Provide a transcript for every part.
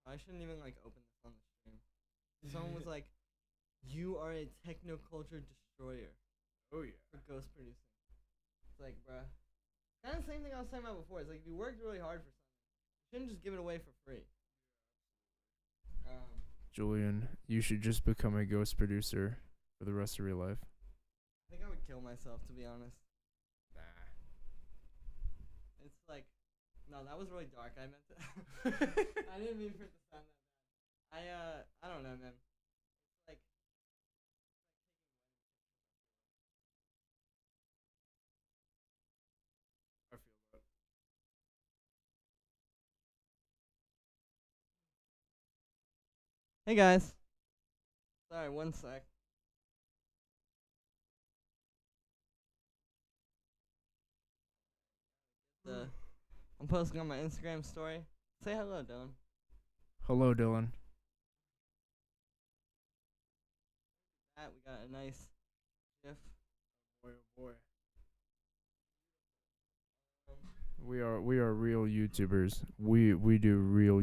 I shouldn't even like open this on the stream. Someone was like, "You are a technoculture destroyer." Oh yeah. For ghost producing. It's like, bruh. Kind of the same thing I was talking about before. It's like if you worked really hard for something, you shouldn't just give it away for free. Julian, you should just become a ghost producer for the rest of your life. I think I would kill myself, to be honest. Nah. It's like, no, that was really dark. I meant to. I didn't mean for it to sound that bad. I don't know, man. It's like I feel that. Hey guys. Sorry, one sec. I'm posting on my Instagram story. Say hello, Dylan. Hello, Dylan. We got a nice GIF. Boy, oh boy. We are real YouTubers. We do real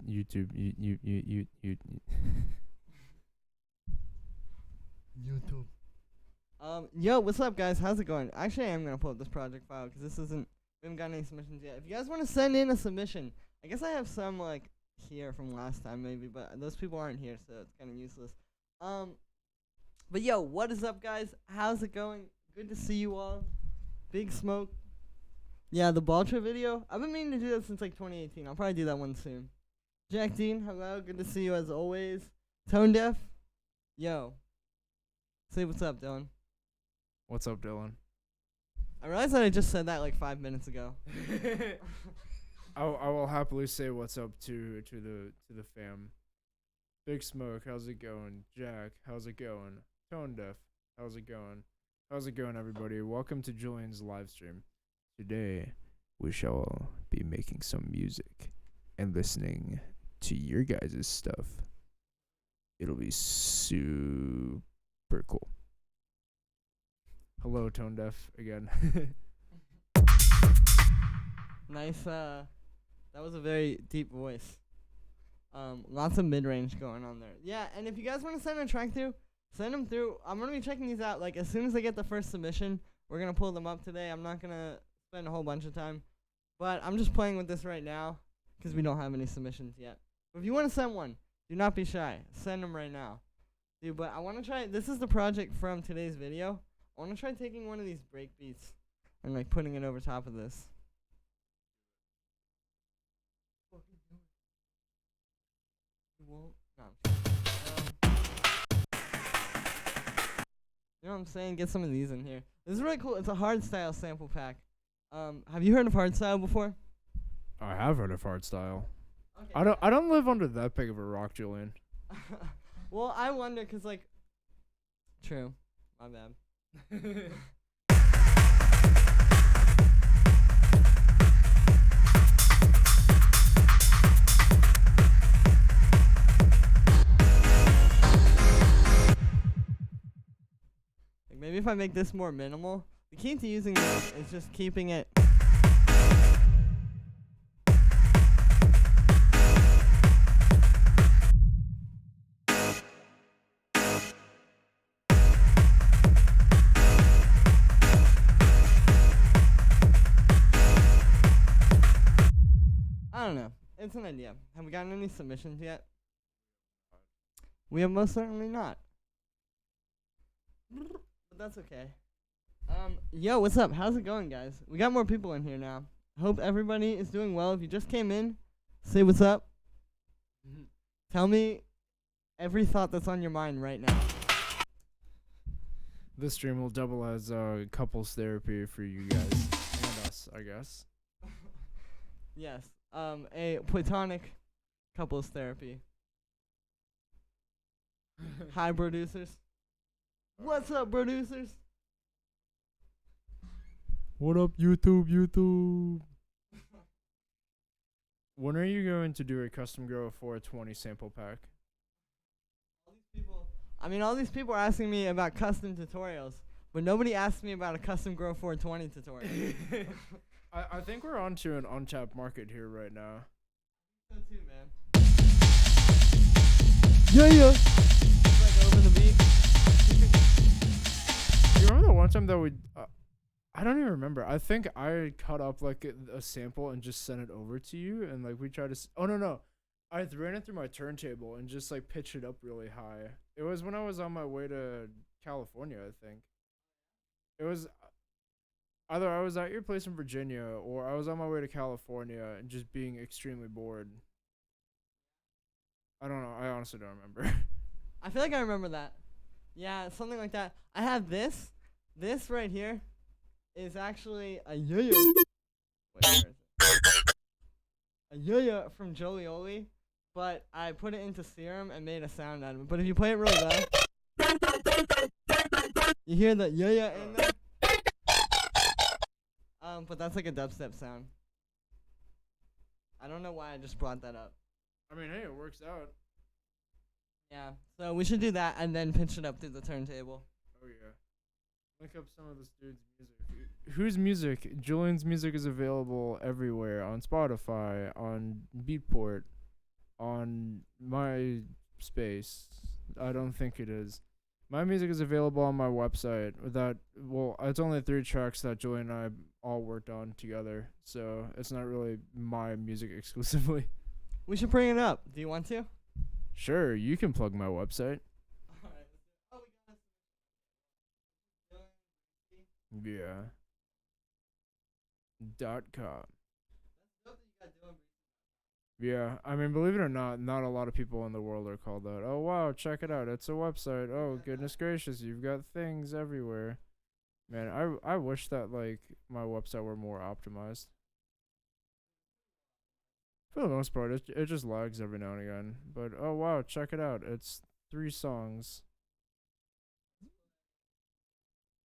YouTube YouTube. Yo, what's up, guys? How's it going? Actually, I am gonna pull up this project file because this isn't. We haven't got any submissions yet. If you guys want to send in a submission, I guess I have some like here from last time maybe, but those people aren't here, so it's kind of useless. But yo, what is up, guys? How's it going? Good to see you all. Big Smoke. Yeah, the Baltra video. I've been meaning to do that since like 2018. I'll probably do that one soon. Jack Dean, hello. Good to see you as always. Tone Deaf. Yo. Say what's up, Dylan. What's up, Dylan? I realized that I just said that like 5 minutes ago. I will happily say what's up to the fam. Big Smoke, how's it going? Jack, how's it going? Tone Deaf, how's it going? How's it going, everybody? Welcome to Julian's live stream. Today, we shall be making some music and listening to your guys' stuff. It'll be super cool. Hello, Tone Deaf again. Nice. That was a very deep voice. Lots of mid-range going on there. Yeah, and if you guys want to send a track through, send them through. I'm gonna be checking these out. Like as soon as I get the first submission, we're gonna pull them up today. I'm not gonna spend a whole bunch of time, but I'm just playing with this right now because we don't have any submissions yet. But if you want to send one, do not be shy. Send them right now, dude. But I want to try. This is the project from today's video. I want to try taking one of these break beats and like putting it over top of this. You won't? No. You know what I'm saying? Get some of these in here. This is really cool. It's a hardstyle sample pack. Have you heard of hardstyle before? I have heard of hardstyle. Okay. I don't live under that big of a rock, Julian. Well, I wonder 'cause like, true, my bad. Like maybe if I make this more minimal. The key to using this is just keeping it. I don't know. It's an idea. Have we gotten any submissions yet? We have most certainly not. But that's okay. Yo, what's up? How's it going, guys? We got more people in here now. Hope everybody is doing well. If you just came in, say what's up. Tell me every thought that's on your mind right now. This stream will double as couples therapy for you guys and us, I guess. Yes. A platonic couples therapy. Hi, producers. What's up, producers? What up, YouTube? When are you going to do a custom grow 420 sample pack? All these people are asking me about custom tutorials, but nobody asked me about a custom grow 420 tutorial. I think we're onto an untapped market here right now. So too, man. Yeah. Like over the beat. You remember the one time that we? I don't even remember. I think I cut up like a sample and just sent it over to you, and like we tried to. Oh no. I ran it through my turntable and just like pitched it up really high. It was when I was on my way to California, I think. It was either I was at your place in Virginia or I was on my way to California and just being extremely bored. I don't know. I honestly don't remember. I feel like I remember that. Yeah, something like that. I have this. This right here is actually a yo-yo. Wait, where is it? A yo-yo from Jolioli, but I put it into Serum and made a sound out of it. But if you play it really loud, you hear the yo-yo in there. But that's like a dubstep sound. I don't know why I just brought that up. I mean, hey, it works out. Yeah, so we should do that and then pitch it up through the turntable. Oh yeah. Link up some of this dude's music. Whose music? Julian's music is available everywhere on Spotify, on Beatport, on MySpace. I don't think it is. My music is available on my website. It's only 3 tracks that Julian and I all worked on together, so it's not really my music exclusively. We should bring it up. Do you want to? Sure, you can plug my website. Yeah. .com. Yeah, I mean, believe it or not a lot of people in the world are called that. Oh wow, check it out, it's a website. Oh goodness gracious, you've got things everywhere. Man, I wish that like my website were more optimized. For the most part, it just lags every now and again. But oh wow, check it out, it's 3 songs.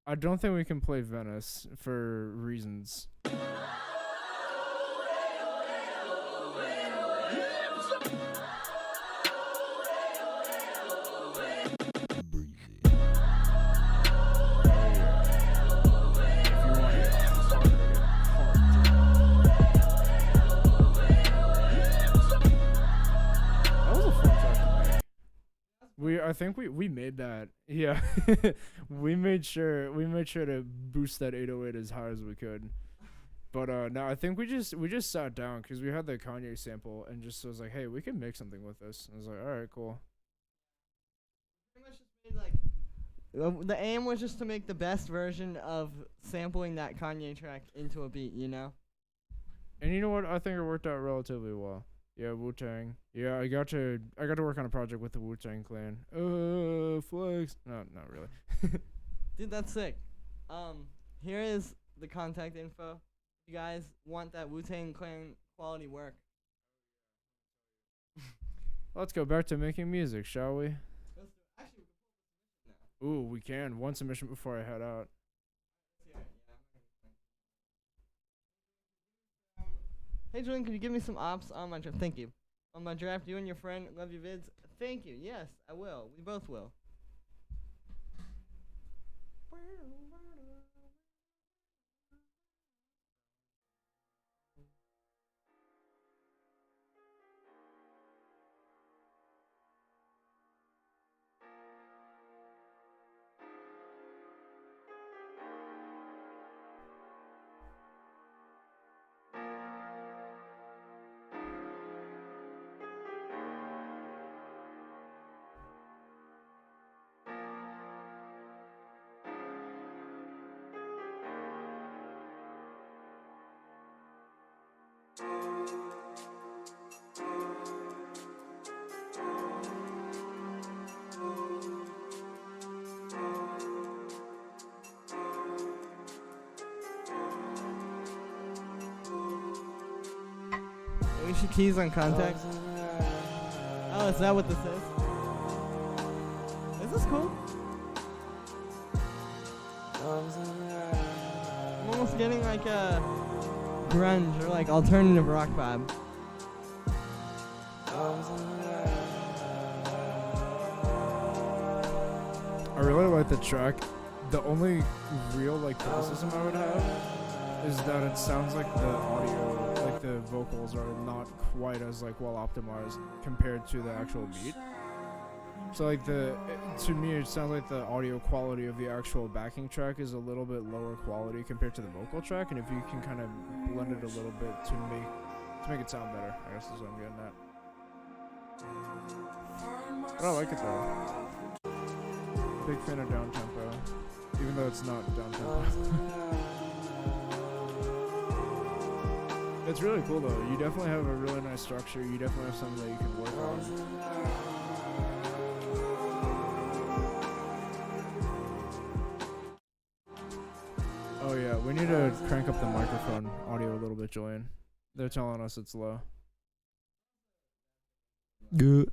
I don't think we can play Venice for reasons. I think we made that. Yeah. we made sure to boost that 808 as high as we could. But no, I think we just sat down cuz we had the Kanye sample and just was like, "Hey, we can make something with this." And I was like, "All right, cool." Pretty much just made the aim was just to make the best version of sampling that Kanye track into a beat, you know? And you know what? I think it worked out relatively well. Yeah, Wu-Tang. Yeah, I got to work on a project with the Wu-Tang Clan. Flux. No, not really. Dude, that's sick. Here is the contact info. If you guys want that Wu-Tang Clan quality work. Let's go back to making music, shall we? Ooh, we can. One submission before I head out. Hey Julian, could you give me some ops on my draft? Thank you. On my draft, you and your friend love your vids. Thank you. Yes, I will. We both will. We should keys on contact. Oh, is that what this is? Is this cool? I'm almost getting like a grunge or like alternative rock vibe. I really like the track. The only real like criticism I would have is that it sounds like the audio, like the vocals are not quite as like well optimized compared to the actual beat. So like to me it sounds like the audio quality of the actual backing track is a little bit lower quality compared to the vocal track, and if you can kind of blend it a little bit to make it sound better, I guess is what I'm getting at. But I like it though. Big fan of down tempo, even though it's not down tempo. It's really cool though. You definitely have a really nice structure. You definitely have something that you can work on. Oh yeah, we need to crank up the microphone audio a little bit, Julian. They're telling us it's low. Good.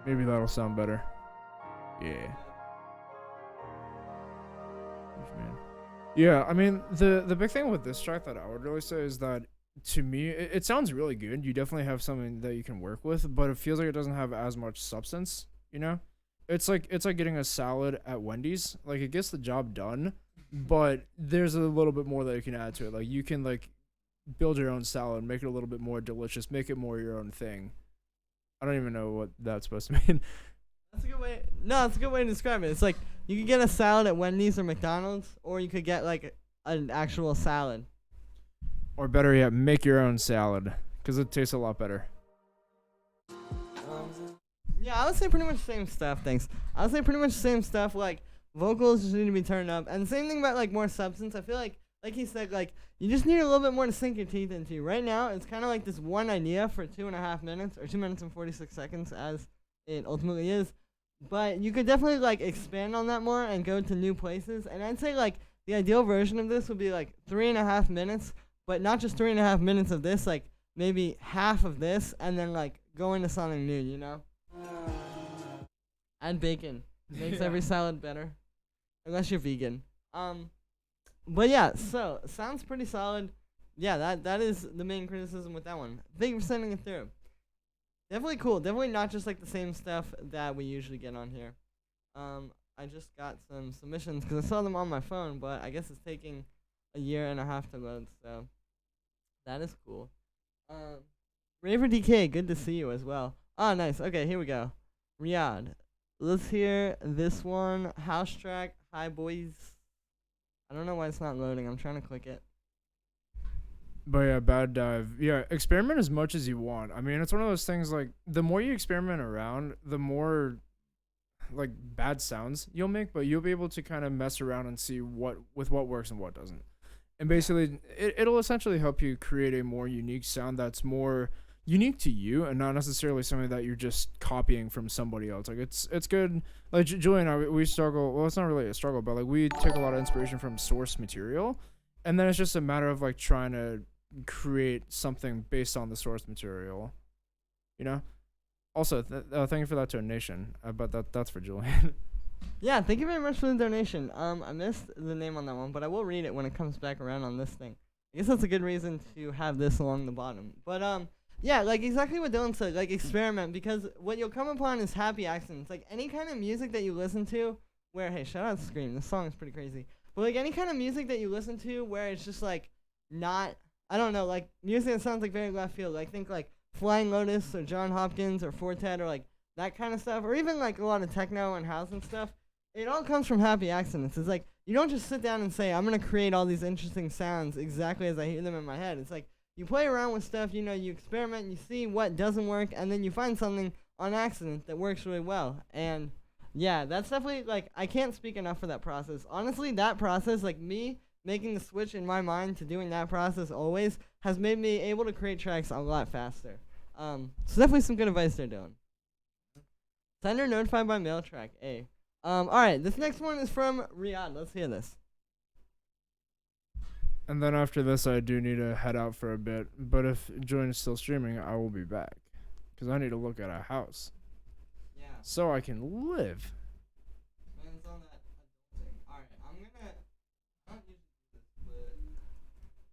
Maybe that'll sound better. Yeah. Yeah, I mean, the big thing with this track that I would really say is that, to me, it sounds really good. You definitely have something that you can work with, but it feels like it doesn't have as much substance, you know? It's like getting a salad at Wendy's. Like, it gets the job done, but there's a little bit more that you can add to it. Like, you can, like, build your own salad, make it a little bit more delicious, make it more your own thing. I don't even know what that's supposed to mean. That's a good way. No, it's a good way to describe it. It's like you could get a salad at Wendy's or McDonald's, or you could get like an actual salad. Or better yet, make your own salad, because it tastes a lot better. Yeah, I would say pretty much the same stuff. Thanks. I would say pretty much the same stuff. Like vocals just need to be turned up, and the same thing about like more substance. I feel like he said, like you just need a little bit more to sink your teeth into. Right now, it's kind of like this one idea for 2.5 minutes or 2 minutes and 46 seconds, as it ultimately is. But you could definitely like expand on that more and go to new places. And I'd say like the ideal version of this would be like 3.5 minutes, but not just 3.5 minutes of this, like maybe half of this, and then like go into something new, you know? Add bacon. Makes every salad better. Unless you're vegan. But yeah, so sounds pretty solid. Yeah, that is the main criticism with that one. Thank you for sending it through. Definitely cool. Definitely not just like the same stuff that we usually get on here. I just got some submissions because I saw them on my phone, but I guess it's taking a year and a half to load, so that is cool. Raver DK, good to see you as well. Oh, nice. Okay, here we go. Riyadh. Let's hear this one. House track. Hi, boys. I don't know why it's not loading. I'm trying to click it. But yeah, Bad Dive. Yeah, experiment as much as you want. I mean, it's one of those things, like, the more you experiment around, the more, like, bad sounds you'll make, but you'll be able to kind of mess around and see what works and what doesn't. And basically, it'll essentially help you create a more unique sound that's more unique to you and not necessarily something that you're just copying from somebody else. Like, it's good. Like, Julie and I, we struggle. Well, it's not really a struggle, but, like, we take a lot of inspiration from source material, and then it's just a matter of, like, trying to create something based on the source material, you know. Also, thank you for that donation, but that's for Julian. Yeah, thank you very much for the donation. I missed the name on that one, but I will read it when it comes back around on this thing. I guess that's a good reason to have this along the bottom. But yeah, like exactly what Dylan said, like experiment, because what you'll come upon is happy accidents. Like any kind of music that you listen to where, hey, shout out Scream, this song is pretty crazy. But like any kind of music that you listen to where it's just like not, I don't know, like music that sounds like very left field. Like think like Flying Lotus or John Hopkins or Fortet or like that kind of stuff, or even like a lot of techno and house and stuff. It all comes from happy accidents. It's like you don't just sit down and say, I'm going to create all these interesting sounds exactly as I hear them in my head. It's like you play around with stuff, you know, you experiment, you see what doesn't work, and then you find something on accident that works really well. And yeah, that's definitely, like, I can't speak enough for that process. Honestly, that process, like me making the switch in my mind to doing that process always has made me able to create tracks a lot faster. So definitely some good advice there, Dylan. Sender notified by mail track A. Alright, this next one is from Riyadh. Let's hear this. And then after this, I do need to head out for a bit. But if Join is still streaming, I will be back. Because I need to look at a house. Yeah. So I can live. Depends on that thing. Alright, I don't usually do this,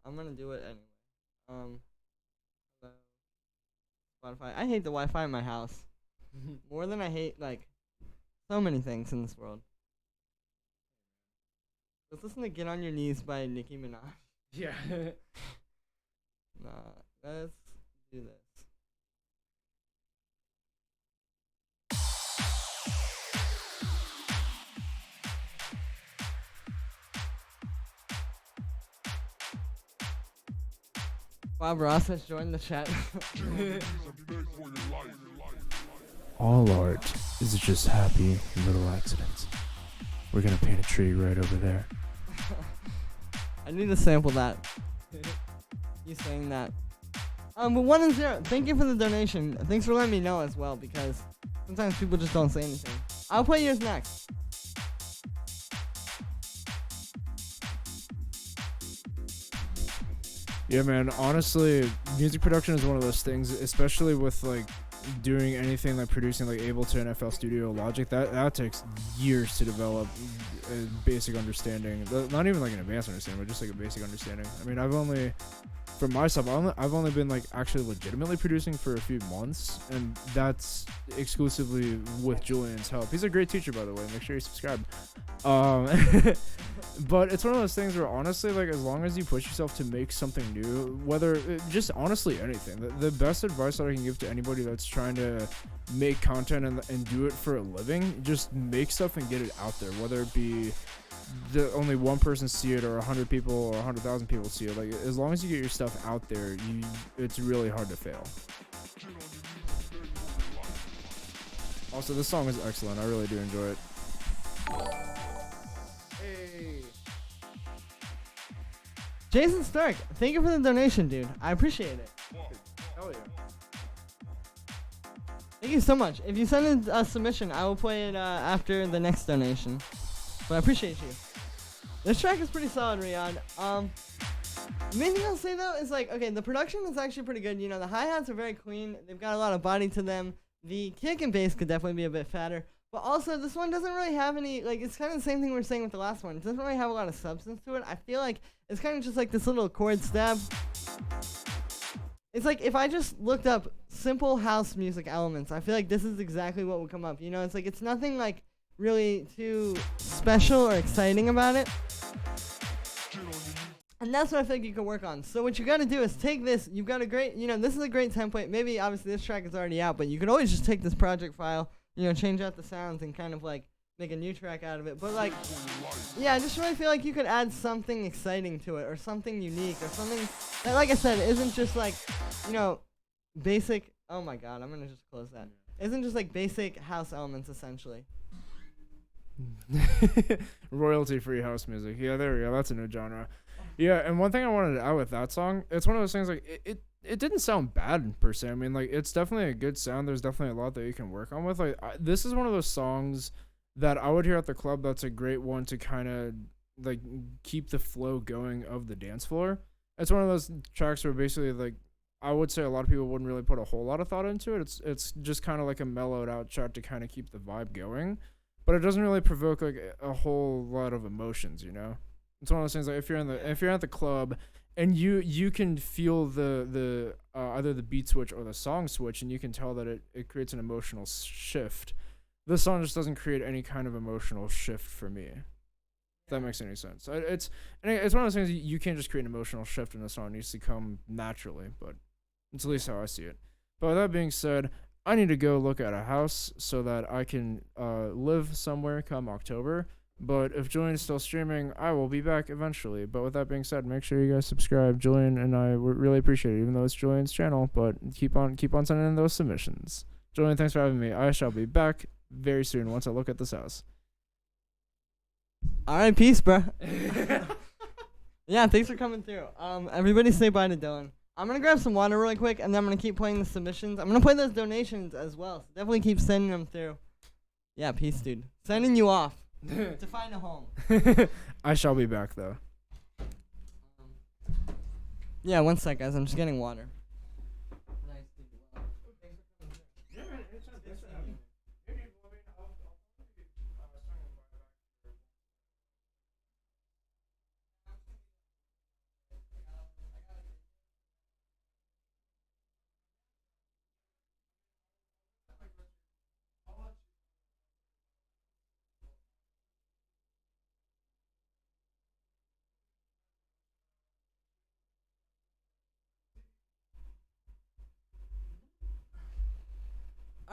but I'm gonna do it anyway. Spotify. I hate the Wi-Fi in my house. More than I hate, like, so many things in this world. Let's listen to Get on Your Knees by Nicki Minaj. Yeah. Nah, let's do this. Bob Ross has joined the chat. All art is just happy little accidents. We're gonna paint a tree right over there. I need to sample that. You saying that. But 1 and 0. Thank you for the donation. Thanks for letting me know as well, because sometimes people just don't say anything. I'll play yours next. Yeah, man. Honestly, music production is one of those things, especially with like doing anything like producing like Ableton, FL Studio, Logic. That takes years to develop a basic understanding. Not even like an advanced understanding, but just like a basic understanding. I mean, for myself, I've only been like actually legitimately producing for a few months, and that's exclusively with Julian's help. He's a great teacher, by the way. Make sure you subscribe. But it's one of those things where honestly, like, as long as you push yourself to make something new, whether just honestly anything, the best advice that I can give to anybody that's trying to make content and do it for a living, just make stuff and get it out there, whether it be only one person see it or 100 people or 100,000 people see it. Like, as long as you get your stuff out there, it's really hard to fail. Also, this song is excellent. I really do enjoy it. Hey. Jason Stark, thank you for the donation, dude. I appreciate it. Hell yeah. Thank you so much. If you send in a submission, I will play it after the next donation. But I appreciate you. This track is pretty solid, Riyadh. The main thing I'll say though is like, okay, the production is actually pretty good. You know, the hi-hats are very clean. They've got a lot of body to them. The kick and bass could definitely be a bit fatter. But also, this one doesn't really have any, like, it's kind of the same thing we were saying with the last one. It doesn't really have a lot of substance to it. I feel like it's kind of just like this little chord stab. It's like if I just looked up simple house music elements, I feel like this is exactly what would come up. You know, it's like it's nothing like really too special or exciting about it. And that's what I think you can work on. So what you got to do is take this. You've got a great, you know, this is a great template. Maybe obviously this track is already out, but you could always just take this project file, you know, change out the sounds and kind of like make a new track out of it. But like, yeah, I just really feel like you could add something exciting to it or something unique or something that, like I said, isn't just like, you know, basic. Oh my God, I'm going to just close that. Isn't just like basic house elements essentially. Royalty-free house music. Yeah, there we go. That's a new genre. Yeah, and one thing I wanted to add with that song, it's one of those things like it didn't sound bad per se. I mean, like, it's definitely a good sound. There's definitely a lot that you can work on with. Like, this is one of those songs that I would hear at the club. That's a great one to kind of like keep the flow going of the dance floor. It's one of those tracks where basically like I would say a lot of people wouldn't really put a whole lot of thought into it. It's just kind of like a mellowed out track to kind of keep the vibe going, but it doesn't really provoke like a whole lot of emotions, you know. It's one of those things like if you're at the club and you can feel the either the beat switch or the song switch, and you can tell that it creates an emotional shift. This song just doesn't create any kind of emotional shift for me. If that makes any sense. It's one of those things you can't just create an emotional shift in a song. It needs to come naturally, but it's at least how I see it. But with that being said, I need to go look at a house so that I can live somewhere come October. But if Julian's still streaming, I will be back eventually. But with that being said, make sure you guys subscribe. Julian and I would really appreciate it, even though it's Julian's channel. But keep on sending in those submissions. Julian, thanks for having me. I shall be back very soon once I look at this house. All right, peace, bro. Yeah, thanks for coming through. Everybody say bye to Dylan. I'm gonna grab some water really quick, and then I'm gonna keep playing the submissions. I'm gonna play those donations as well. So definitely keep sending them through. Yeah, peace, dude. Sending you off to find a home. I shall be back though. Yeah, one sec, guys. I'm just getting water.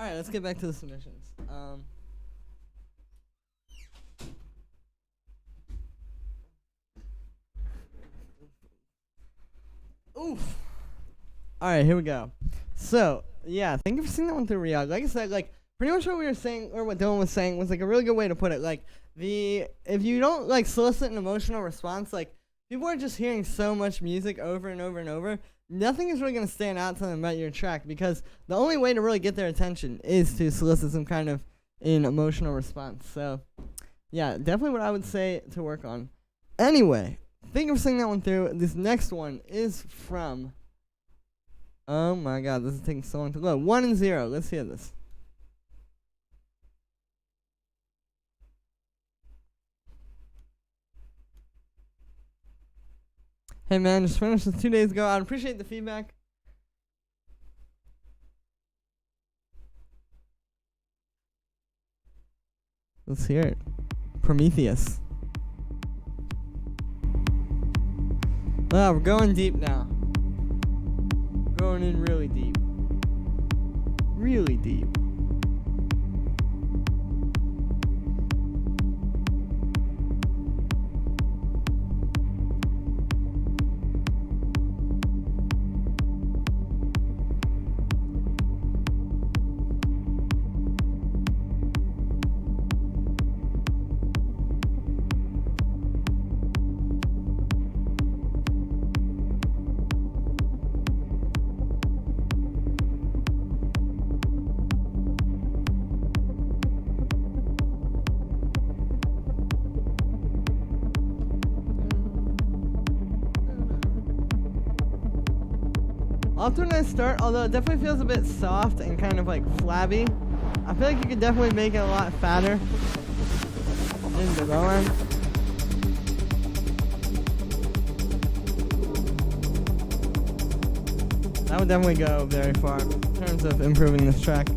Alright, let's get back to the submissions. Oof. Alright, here we go. So, yeah, thank you for seeing that one through, Riyadh. Like I said, like, pretty much what we were saying, or what Dylan was saying, was like a really good way to put it. Like, if you don't like solicit an emotional response, like, people are just hearing so much music over and over and over, nothing is really going to stand out to them about your track, because the only way to really get their attention is to solicit some kind of an emotional response. So, yeah, definitely what I would say to work on. Anyway, thank you for seeing that one through. This next one is from, oh my god, this is taking so long to load. 1 and 0. Let's hear this. Hey man, just finished this 2 days ago. I appreciate the feedback. Let's hear it. Prometheus. We're going deep now. Going in really deep. Really deep. Off to a nice start, although it definitely feels a bit soft and kind of like flabby. I feel like you could definitely make it a lot fatter in the low end. That would definitely go very far in terms of improving this track.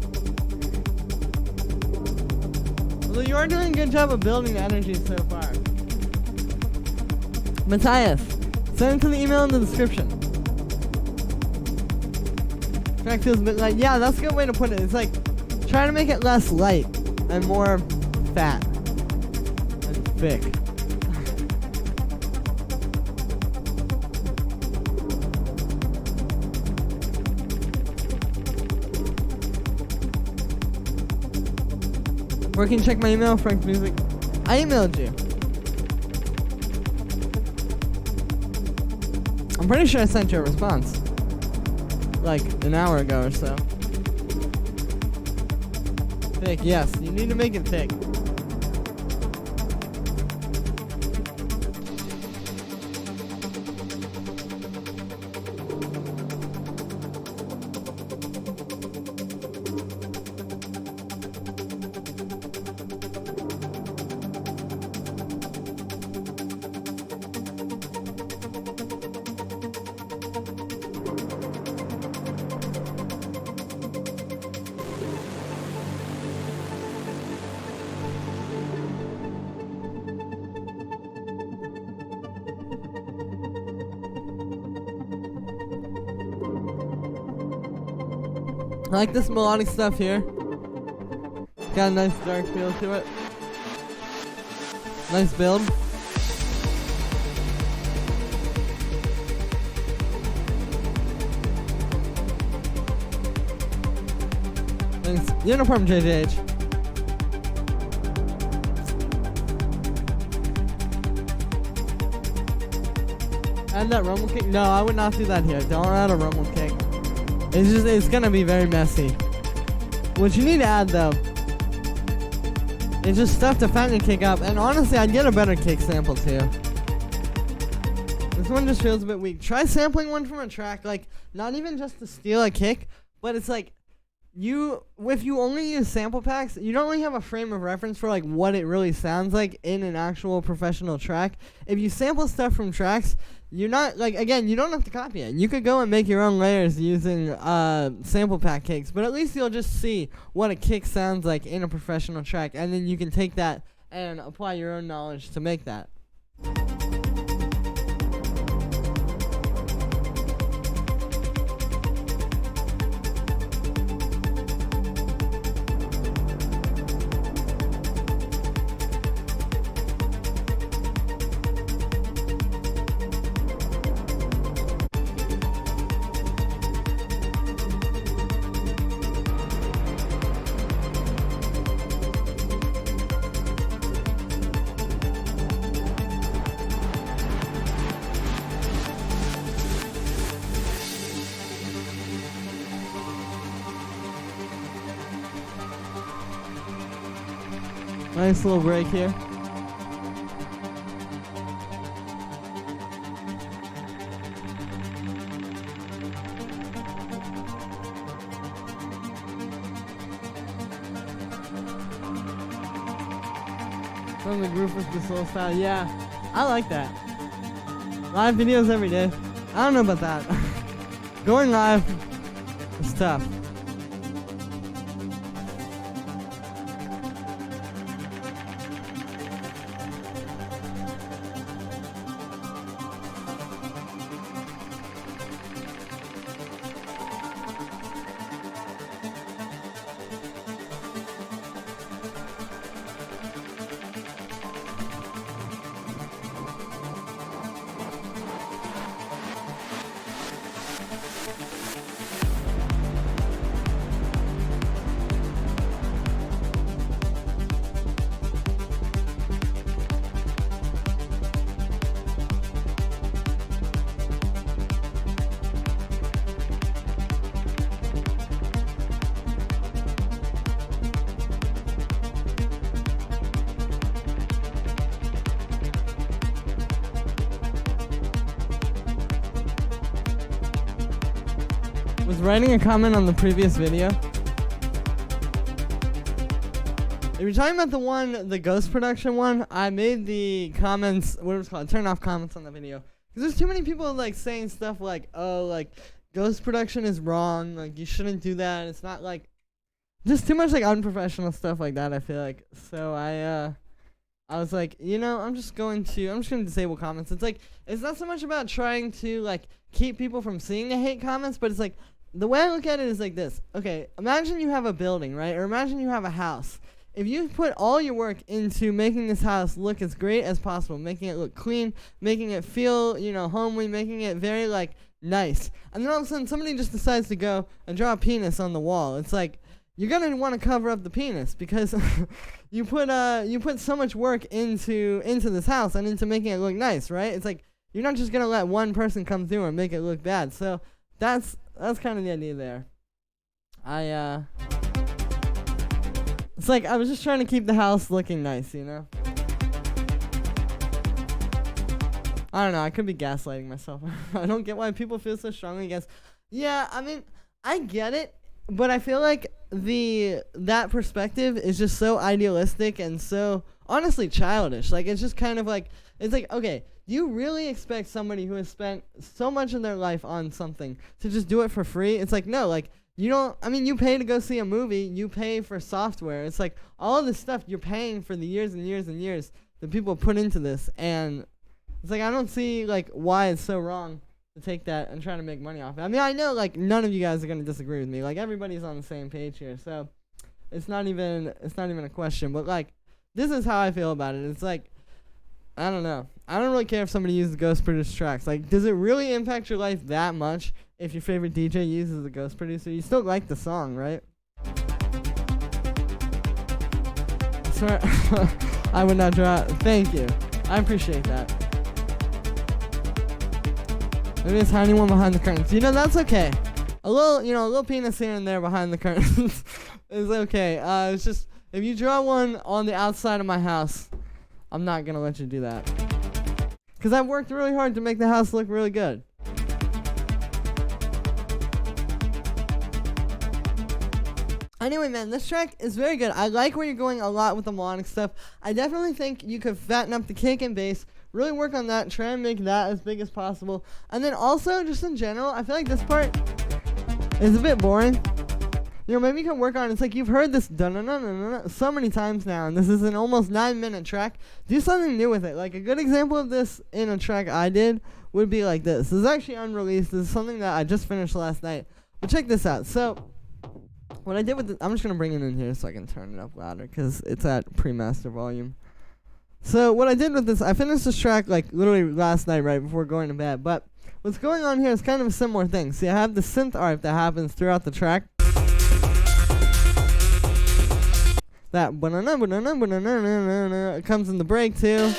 Although you are doing a good job of building the energy so far. Matthias, send it to the email in the description. Track feels a bit light. Yeah, that's a good way to put it. It's like trying to make it less light and more fat and thick. Where can you check my email, Frank's Music? I emailed you. I'm pretty sure I sent you a response. Like an hour ago or so. Thick, yes. You need to make it thick. I like this melodic stuff here. Got a nice dark feel to it. Nice build. Thanks. Uniform JJH. Add that rumble kick? No, I would not do that here. Don't add a rumble kick. It's gonna be very messy. What you need to add though, is just stuff to fatten your kick up. And honestly, I'd get a better kick sample too. This one just feels a bit weak. Try sampling one from a track, like not even just to steal a kick, but it's like if you only use sample packs, you don't really have a frame of reference for like what it really sounds like in an actual professional track. If you sample stuff from tracks, you're not, like, again, you don't have to copy it. You could go and make your own layers using sample pack kicks, but at least you'll just see what a kick sounds like in a professional track, and then you can take that and apply your own knowledge to make that. Nice little break here. From the group with the soul style. Yeah, I like that. Live videos every day. I don't know about that. Going live is tough. Was writing a comment on the previous video. If you're talking about the ghost production one, I made the comments, what it was called, turn off comments on the video. Because there's too many people like saying stuff like, oh, like, ghost production is wrong, like, you shouldn't do that. It's not like, just too much like unprofessional stuff like that, I feel like. So I was like, you know, I'm just gonna disable comments. It's like, it's not so much about trying to like keep people from seeing the hate comments, but it's like, the way I look at it is like this. Okay, imagine you have a building, right? Or imagine you have a house. If you put all your work into making this house look as great as possible, making it look clean, making it feel, you know, homely, making it very like nice, and then all of a sudden somebody just decides to go and draw a penis on the wall, it's like, you're gonna want to cover up the penis because you put so much work into this house and into making it look nice, right? It's like, you're not just gonna let one person come through and make it look bad. So that's kind of the idea there. It's like I was just trying to keep the house looking nice, you know? I don't know, I could be gaslighting myself. I don't get why people feel so strongly against. Yeah, I mean, I get it, but I feel like that perspective is just so idealistic and so honestly childish. Like, it's just kind of like, it's like, okay, you really expect somebody who has spent so much of their life on something to just do it for free? It's like, no, like, you don't, I mean, you pay to go see a movie, you pay for software. It's like, all of this stuff you're paying for the years and years and years that people put into this, and it's like, I don't see, like, why it's so wrong to take that and try to make money off it. I mean, I know, like, none of you guys are going to disagree with me. Like, everybody's on the same page here, so it's not even a question. But, like, this is how I feel about it. It's like, I don't know. I don't really care if somebody uses ghost produced tracks. Like, does it really impact your life that much if your favorite DJ uses a ghost producer? You still like the song, right? Sorry, I would not draw. Thank you. I appreciate that. Maybe a tiny one behind the curtains. You know, that's okay. A little penis here and there behind the curtains is okay. It's just, if you draw one on the outside of my house, I'm not going to let you do that. Because I've worked really hard to make the house look really good. Anyway, man, this track is very good. I like where you're going a lot with the melodic stuff. I definitely think you could fatten up the kick and bass, really work on that, try and make that as big as possible. And then also, just in general, I feel like this part is a bit boring. You know, maybe you can work on it. It's like you've heard this dun-dun-dun-dun-dun so many times now, and this is an almost 9-minute track. Do something new with it. Like, a good example of this in a track I did would be like this. This is actually unreleased. This is something that I just finished last night. But check this out. So, what I did with I'm just going to bring it in here so I can turn it up louder because it's at pre-master volume. So, what I did with this, I finished this track, like, literally last night right before going to bed. But what's going on here is kind of a similar thing. See, I have the synth art that happens throughout the track. That it comes in the break too.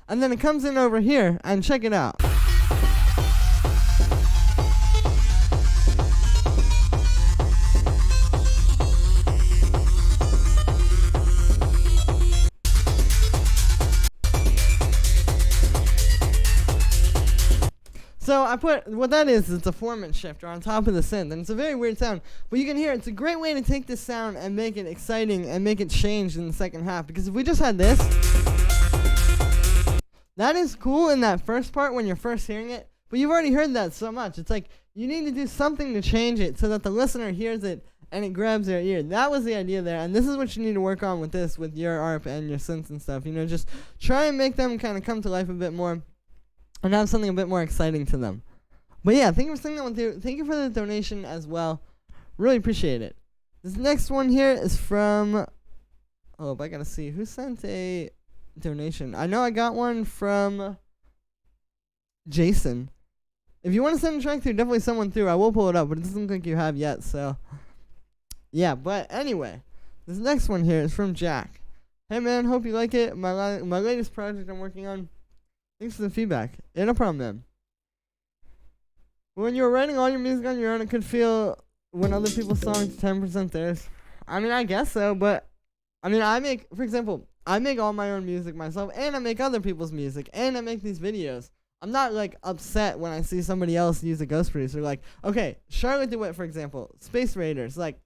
And then it comes in over here, and check it out. I put, what that is it's a formant shifter on top of the synth, and it's a very weird sound, but you can hear it's a great way to take this sound and make it exciting and make it change in the second half, because if we just had this, that is cool in that first part when you're first hearing it, but you've already heard that so much. It's like, you need to do something to change it so that the listener hears it and it grabs their ear. That was the idea there, and this is what you need to work on with this, with your ARP and your synths and stuff. You know, just try and make them kind of come to life a bit more and have something a bit more exciting to them. But yeah, thank you for saying that one too. Thank you for the donation as well. Really appreciate it. This next one here is from, oh, I gotta see who sent a donation. I know I got one from Jason. If you want to send a track through, definitely send one through. I will pull it up, but it doesn't look like you have yet, so yeah. But anyway, this next one here is from Jack. Hey man, hope you like it. My latest project I'm working on. Thanks for the feedback. Yeah, no problem, man. When you were writing all your music on your own, it could feel when other people's songs 10% theirs. I mean, I guess so, but I mean, for example, I make all my own music myself, and I make other people's music, and I make these videos. I'm not, like, upset when I see somebody else use a ghost producer. Like, okay, Charlotte DeWitt, for example, Space Raiders. Like,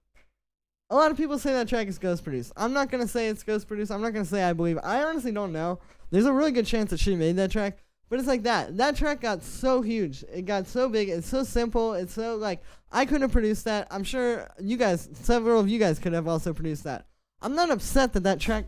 a lot of people say that track is ghost produced. I'm not going to say it's ghost produced. I'm not going to say I believe. I honestly don't know. There's a really good chance that she made that track. But it's like that. That track got so huge. It got so big. It's so simple. It's so, like, I couldn't have produced that. I'm sure you guys, several of you guys could have also produced that. I'm not upset that that track...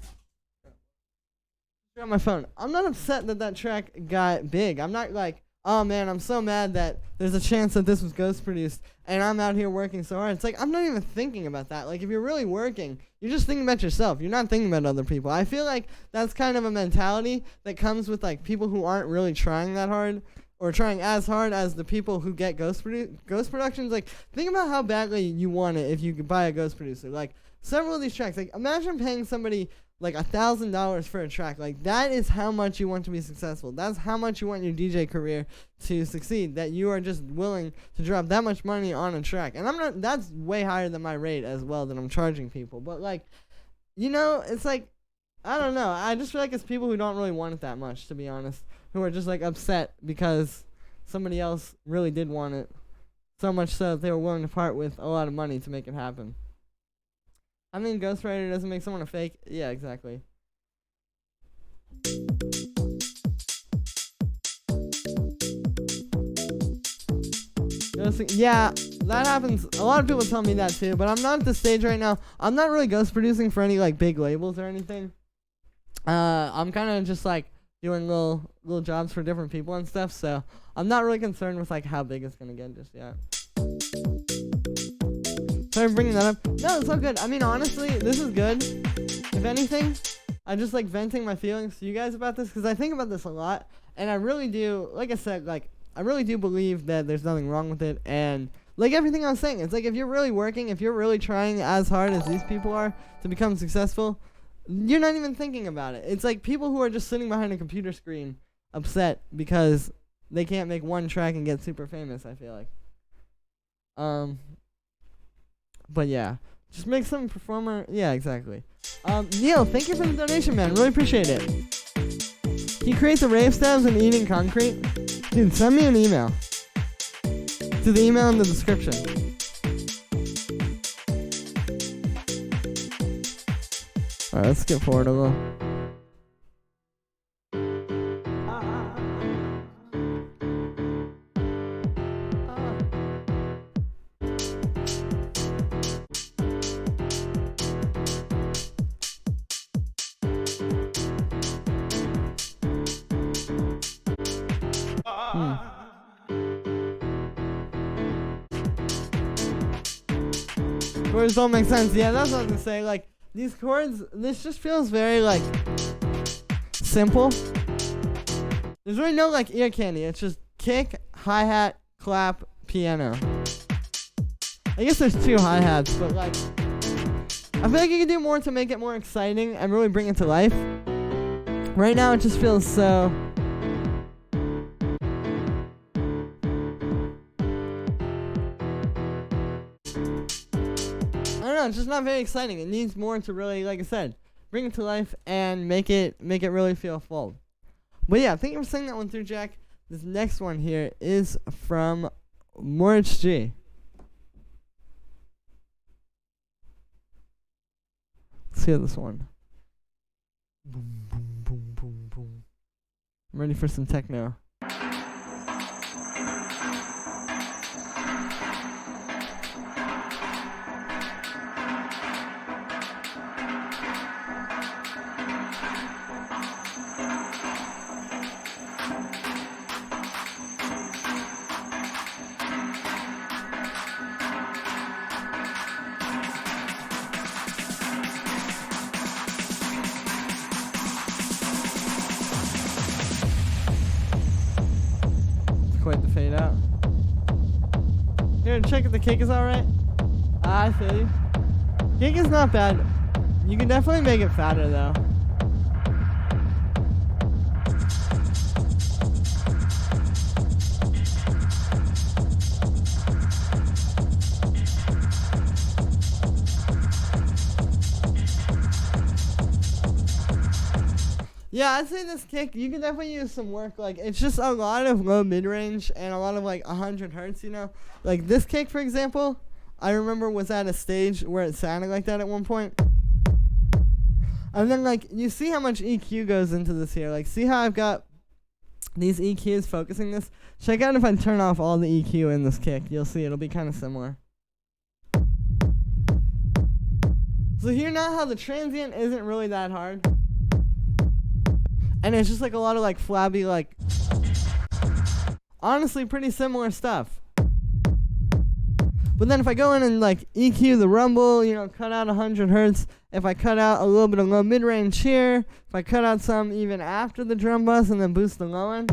on my phone. I'm not upset that that track got big. I'm not like, oh man, I'm so mad that there's a chance that this was ghost produced and I'm out here working so hard. It's like, I'm not even thinking about that. Like, if you're really working, you're just thinking about yourself. You're not thinking about other people. I feel like that's kind of a mentality that comes with like people who aren't really trying that hard or trying as hard as the people who get ghost productions. Like, think about how badly you want it if you could buy a ghost producer. Like, several of these tracks, like, imagine paying somebody like $1,000 for a track. Like, that is how much you want to be successful. That's how much you want your DJ career to succeed, that you are just willing to drop that much money on a track. And I'm not, that's way higher than my rate as well that I'm charging people. But like, you know, it's like, I don't know. I just feel like it's people who don't really want it that much, to be honest, who are just like upset because somebody else really did want it. So much so that they were willing to part with a lot of money to make it happen. I mean, ghostwriter doesn't make someone a fake. Yeah, exactly. Yeah, that happens. A lot of people tell me that too, but I'm not at the stage right now. I'm not really ghost producing for any like big labels or anything. I'm kind of just like doing little jobs for different people and stuff, so I'm not really concerned with like how big it's gonna get just yet. Sorry for bringing that up. No, it's all good. I mean, honestly, this is good. If anything, I just like venting my feelings to you guys about this because I think about this a lot, and I really do. Like I said, like I really do believe that there's nothing wrong with it, and like everything I was saying, it's like if you're really working, if you're really trying as hard as these people are to become successful, you're not even thinking about it. It's like people who are just sitting behind a computer screen upset because they can't make one track and get super famous, I feel like. But yeah, just make some performer. Yeah, exactly. Neil, thank you for the donation, man. Really appreciate it. He creates a rave stabs and eating concrete. Dude, send me an email. To the email in the description. Alright, let's skip forward a little. Chords don't make sense. Yeah, that's what I was gonna say. Like, these chords, this just feels very, like, simple. There's really no, like, ear candy. It's just kick, hi-hat, clap, piano. I guess there's 2 hi-hats, but, like, I feel like you can do more to make it more exciting and really bring it to life. Right now, it just feels so... it's just not very exciting. It needs more to really, like I said, bring it to life and make it really feel full. But yeah, thank you for saying that one through, Jack. This next one here is from Moritz G. Let's hear this one. Boom, boom, boom, boom, boom. I'm ready for some techno. Quite the fade out. Here, check if the kick is alright. I feel you. Kick is not bad. You can definitely make it fatter though. Yeah, I'd say this kick, you can definitely use some work. Like, it's just a lot of low mid-range and a lot of, like, 100 hertz, you know? Like, this kick, for example, I remember was at a stage where it sounded like that at one point. And then, like, you see how much EQ goes into this here. Like, see how I've got these EQs focusing this? Check out if I turn off all the EQ in this kick. You'll see it'll be kind of similar. So here now how the transient isn't really that hard. And it's just like a lot of like flabby, like honestly pretty similar stuff. But then if I go in and like EQ the rumble, you know, cut out 100 hertz, if I cut out a little bit of low mid-range here, if I cut out some even after the drum bus and then boost the low end,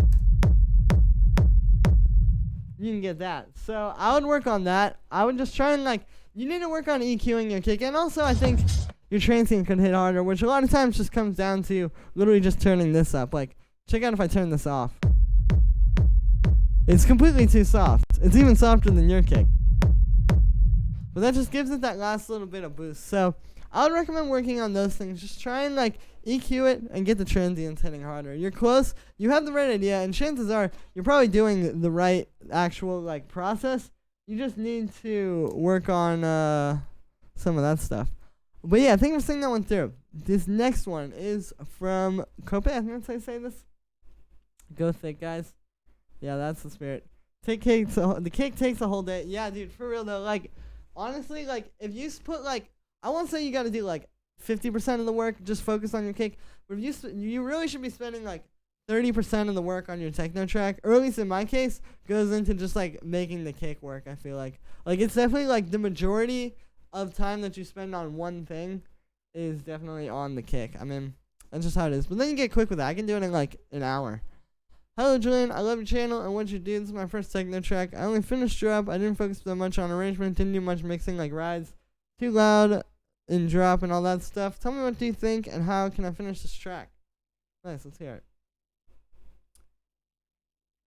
you can get that. So I would work on that. I would just try and like, you need to work on EQing your kick. And also I think your transient could hit harder, which a lot of times just comes down to literally just turning this up. Like, check out if I turn this off. It's completely too soft. It's even softer than your kick. But that just gives it that last little bit of boost. So I would recommend working on those things. Just try and like EQ it and get the transients hitting harder. You're close. You have the right idea, and chances are you're probably doing the right actual like process. You just need to work on some of that stuff. But yeah, thank you for seeing that one through. This next one is from Cope. I think that's how you say this. Go thick, guys. Yeah, that's the spirit. The cake takes a whole day. Yeah, dude, for real though. Like, honestly, like if you put like, I won't say you got to do like 50% of the work. Just focus on your cake. But if you really should be spending like 30% of the work on your techno track, or at least in my case, goes into just like making the cake work. I feel like it's definitely like the majority of time that you spend on one thing is definitely on the kick. I mean, that's just how it is. But then you get quick with it. I can do it in like an hour. Hello, Julian. I love your channel and what you do. This is my first techno track. I only finished drop. I didn't focus that much on arrangement. Didn't do much mixing like rides. Too loud in drop and all that stuff. Tell me what do you think and how can I finish this track? Nice. Let's hear it.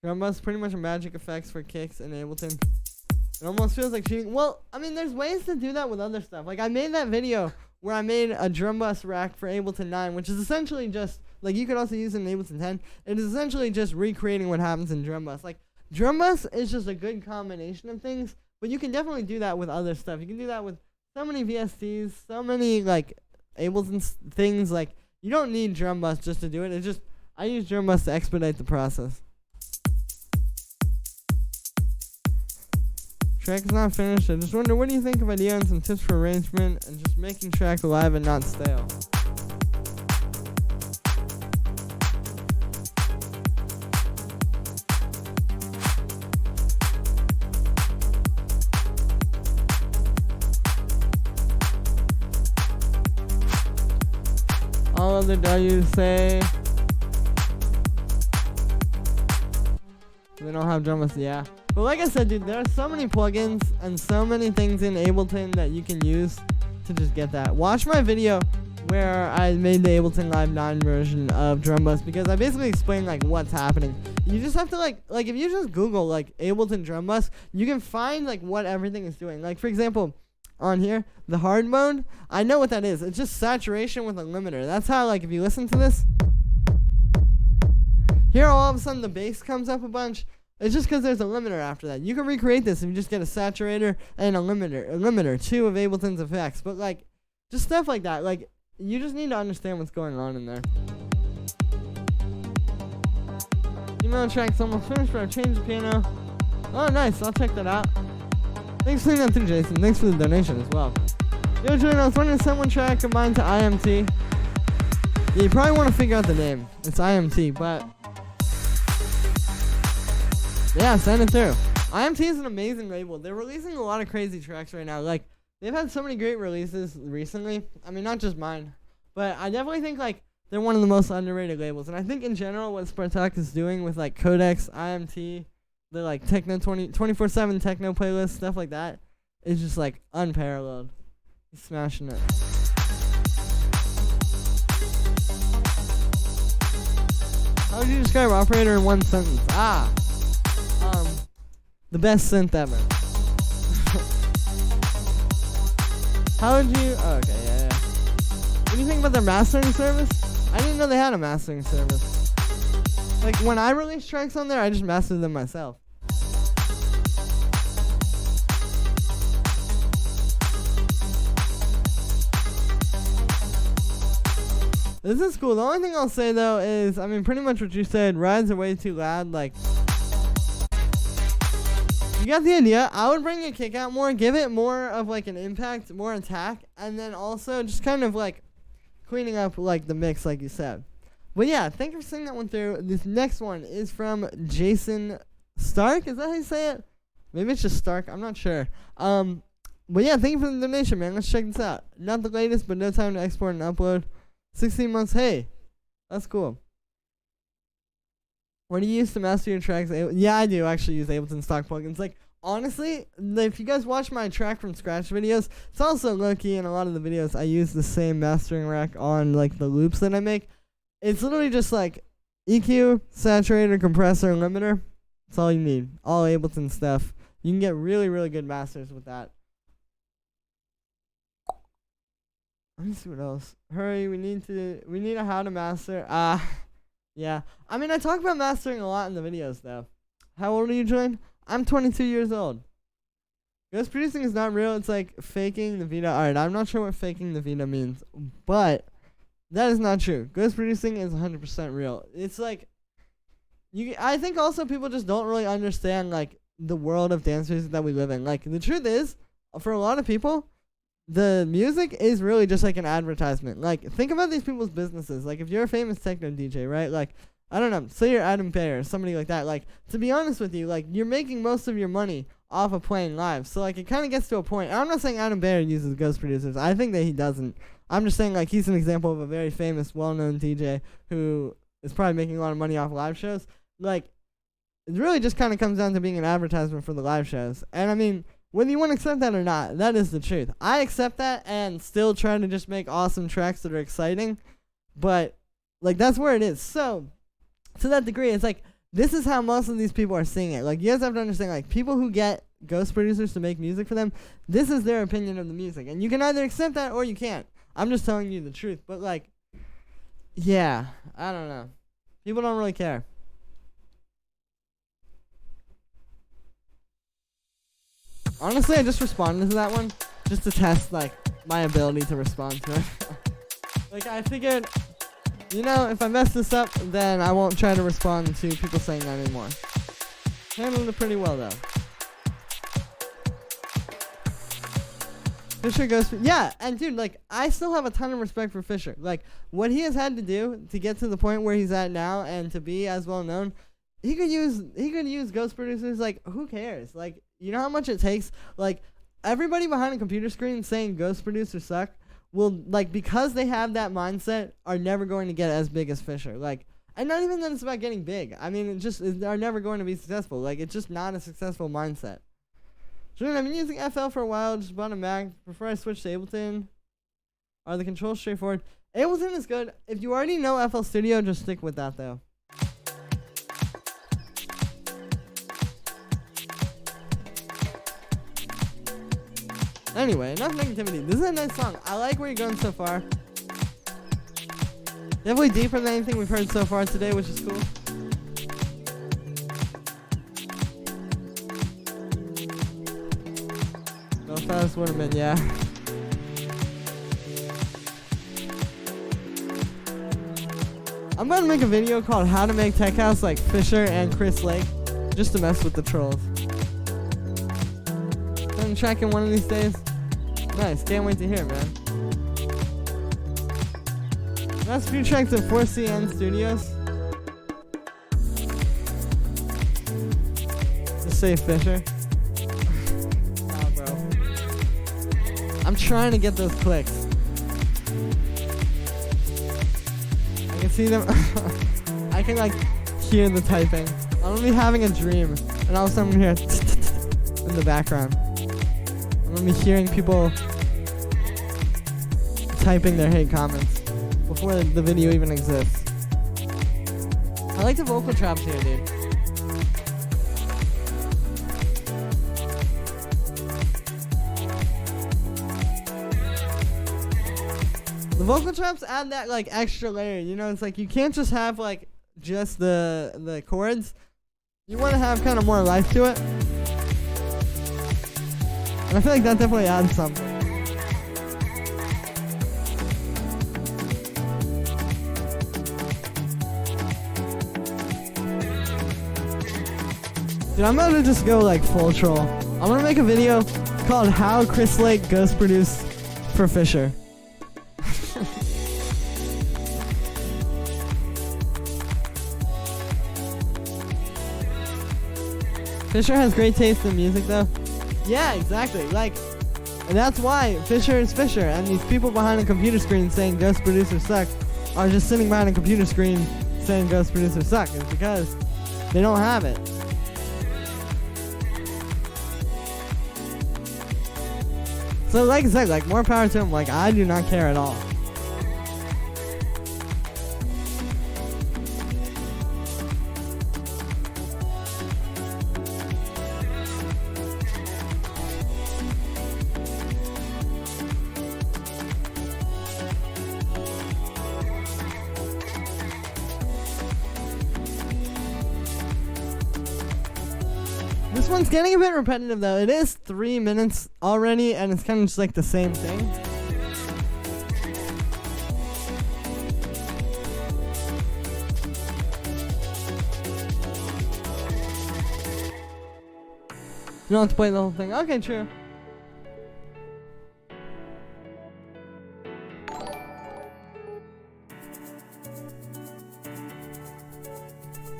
Drum bus, pretty much a magic effects for kicks in Ableton. It almost feels like cheating. Well, I mean, there's ways to do that with other stuff. Like, I made that video where I made a drum bus rack for Ableton 9, which is essentially just, like, you could also use it in Ableton 10. It is essentially just recreating what happens in drum bus. Like, drum bus is just a good combination of things, but you can definitely do that with other stuff. You can do that with so many VSTs, so many, like, Ableton things. Like, you don't need drum bus just to do it. It's just, I use drum bus to expedite the process. Track is not finished. I just wonder, what do you think of idea and some tips for arrangement and just making track alive and not stale? All other W's say they don't have drummers, yeah. But like I said, dude, there are so many plugins and so many things in Ableton that you can use to just get that. Watch my video where I made the Ableton Live 9 version of drum bus, because I basically explain like what's happening. You just have to like if you just Google like Ableton drum bus, you can find like what everything is doing. Like, for example, on here, the hard mode, I know what that is. It's just saturation with a limiter. That's how, like, if you listen to this, Here, all of a sudden, the bass comes up a bunch. It's just because there's a limiter after that. You can recreate this if you just get a saturator and a limiter, 2 of Ableton's effects. But, like, just stuff like that. Like, you just need to understand what's going on in there. Email track's almost finished, but I've changed the piano. Oh, nice. I'll check that out. Thanks for sending that through, Jason. Thanks for the donation as well. Yo, Julian, I was wondering to send one track of mine to IMT. Yeah, you probably want to figure out the name. It's IMT, but yeah, send it through. IMT is an amazing label. They're releasing a lot of crazy tracks right now. Like, they've had so many great releases recently. I mean, not just mine, but I definitely think, like, they're one of the most underrated labels. And I think in general what Spartak is doing with, like, Codex, IMT, the, like, techno 24/7 techno playlist, stuff like that, is just, like, unparalleled. He's smashing it. How would you describe Operator in one sentence? The best synth ever. How would you? Oh, okay, yeah. What do you think about their mastering service? I didn't know they had a mastering service. Like, when I release tracks on there, I just master them myself. This is cool. The only thing I'll say, though, is, I mean, pretty much what you said. Rides are way too loud. Like, you got the idea. I would bring your kick out more, give it more of, like, an impact, more attack, and then also just kind of, like, cleaning up, like, the mix, like you said. But, yeah, thank you for sending that one through. This next one is from Jason Stark. Is that how you say it? Maybe it's just Stark. I'm not sure. But, yeah, thank you for the donation, man. Let's check this out. Not the latest, but no time to export and upload. 16 months. Hey, that's cool. What do you use to master your tracks? Yeah, I do actually use Ableton stock plugins. Like, honestly, if you guys watch my track from scratch videos, it's also low-key in a lot of the videos. I use the same mastering rack on, like, the loops that I make. It's literally just, like, EQ, saturator, compressor, and limiter. That's all you need. All Ableton stuff. You can get really, really good masters with that. Let me see what else. Hurry, we need a how to master. Yeah. I mean, I talk about mastering a lot in the videos, though. How old are you, Join? I'm 22 years old. Ghost producing is not real. It's like faking the Vita. Alright, I'm not sure what faking the Vita means, but that is not true. Ghost producing is 100% real. It's like, I think also people just don't really understand, like, the world of dance music that we live in. Like, the truth is, for a lot of people, the music is really just like an advertisement. Like, think about these people's businesses. Like, if you're a famous techno DJ, right? Like, I don't know, say you're Adam Bear or somebody like that. Like, to be honest with you, like, you're making most of your money off of playing live. So, like, it kind of gets to a point. And I'm not saying Adam Bear uses ghost producers. I think that he doesn't. I'm just saying, like, he's an example of a very famous, well-known DJ who is probably making a lot of money off live shows. Like, it really just kind of comes down to being an advertisement for the live shows. And, I mean, whether you want to accept that or not, that is the truth. I accept that and still try to just make awesome tracks that are exciting. But, like, that's where it is. So, to that degree, it's like, this is how most of these people are seeing it. Like, you guys have to understand, like, people who get ghost producers to make music for them, this is their opinion of the music. And you can either accept that or you can't. I'm just telling you the truth. But, like, yeah, I don't know. People don't really care. Honestly, I just responded to that one just to test, like, my ability to respond to it. Like, I figured, you know, if I mess this up, then I won't try to respond to people saying that anymore. Handled it pretty well, though. Fisher goes, yeah, and dude, like, I still have a ton of respect for Fisher. Like, what he has had to do to get to the point where he's at now and to be as well known, he could use ghost producers. Like, who cares? Like, you know how much it takes? Like, everybody behind a computer screen saying ghost producers suck will, like, because they have that mindset, are never going to get as big as Fisher. Like, and not even that it's about getting big. I mean, it just are never going to be successful. Like, it's just not a successful mindset. Jordan, I've been using FL for a while, just bought a Mac. Before I switch to Ableton, are the controls straightforward? Ableton is good. If you already know FL Studio, just stick with that, though. Anyway, enough negativity. This is a nice song. I like where you're going so far. Definitely deeper than anything we've heard so far today, which is cool. Fast would have been, yeah. I'm gonna make a video called How to Make Tech House like Fisher and Chris Lake, just to mess with the trolls. Gonna track in one of these days. Nice, can't wait to hear, man. Last few tracks at 4CN Studios. Just say Fisher. Nah, bro. I'm trying to get those clicks. I can see them. I can like hear the typing. I'm gonna be having a dream, and all of a sudden I'm gonna hear in the background. I'm gonna be hearing people typing their hate comments before the video even exists. I like the vocal traps here, dude. The vocal traps add that like extra layer, you know. It's like you can't just have like just the chords. You want to have kind of more life to it, and I feel like that definitely adds something. Dude, I'm about to just go like full troll. I'm gonna make a video called How Chris Lake Ghost Produced for Fisher. Fisher has great taste in music though. Yeah, exactly. Like, and that's why Fisher is Fisher, and these people behind a computer screen saying Ghost Producer sucks are just sitting behind a computer screen saying Ghost Producer sucks. It's because they don't have it. So like I said, like more power to him. Like I do not care at all. This one's getting a bit repetitive though. It is 3 minutes already, and it's kind of just like the same thing. You don't have to play the whole thing. Okay, true.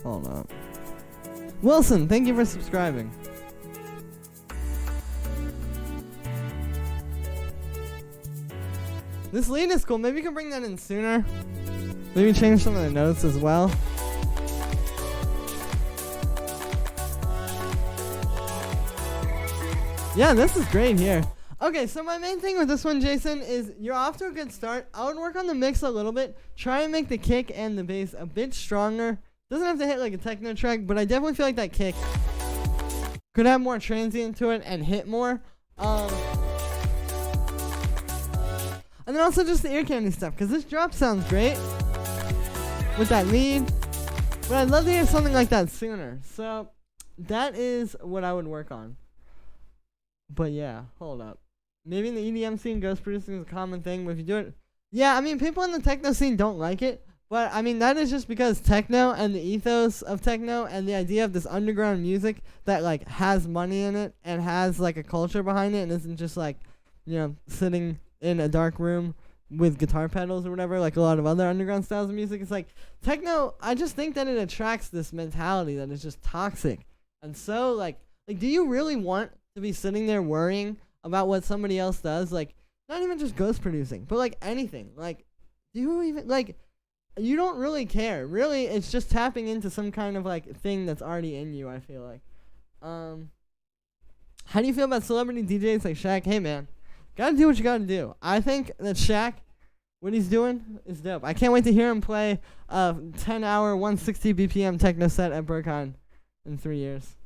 Hold up. Wilson, thank you for subscribing. This lead is cool. Maybe you can bring that in sooner. Maybe change some of the notes as well. Yeah, this is great here. Okay, so my main thing with this one, Jason, is you're off to a good start. I would work on the mix a little bit. Try and make the kick and the bass a bit stronger. Doesn't have to hit like a techno track, but I definitely feel like that kick could have more transient to it and hit more. And then also just the ear candy stuff, because this drop sounds great with that lead, but I'd love to hear something like that sooner. So that is what I would work on. But yeah, hold up. Maybe in the EDM scene, ghost producing is a common thing, but if you do it, yeah, I mean, people in the techno scene don't like it. But, I mean, that is just because techno and the ethos of techno and the idea of this underground music that, like, has money in it and has, like, a culture behind it and isn't just, like, you know, sitting in a dark room with guitar pedals or whatever, like a lot of other underground styles of music. It's like, techno, I just think that it attracts this mentality that is just toxic. And so, like, do you really want to be sitting there worrying about what somebody else does? Like, not even just ghost producing, but, like, anything. Like, do you even, like... You don't really care. Really, it's just tapping into some kind of, like, thing that's already in you, I feel like. How do you feel about celebrity DJs like Shaq? Hey, man, gotta do what you gotta do. I think that Shaq, what he's doing is dope. I can't wait to hear him play a 10-hour, 160 BPM techno set at BurkCon in 3 years.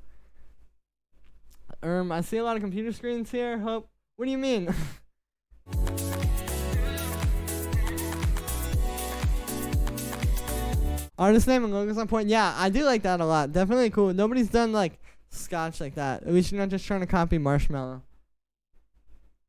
I see a lot of computer screens here. Hope. What do you mean? Artist name and logos on point. Yeah, I do like that a lot. Definitely cool. Nobody's done like Scotch like that. At least you're not just trying to copy Marshmallow.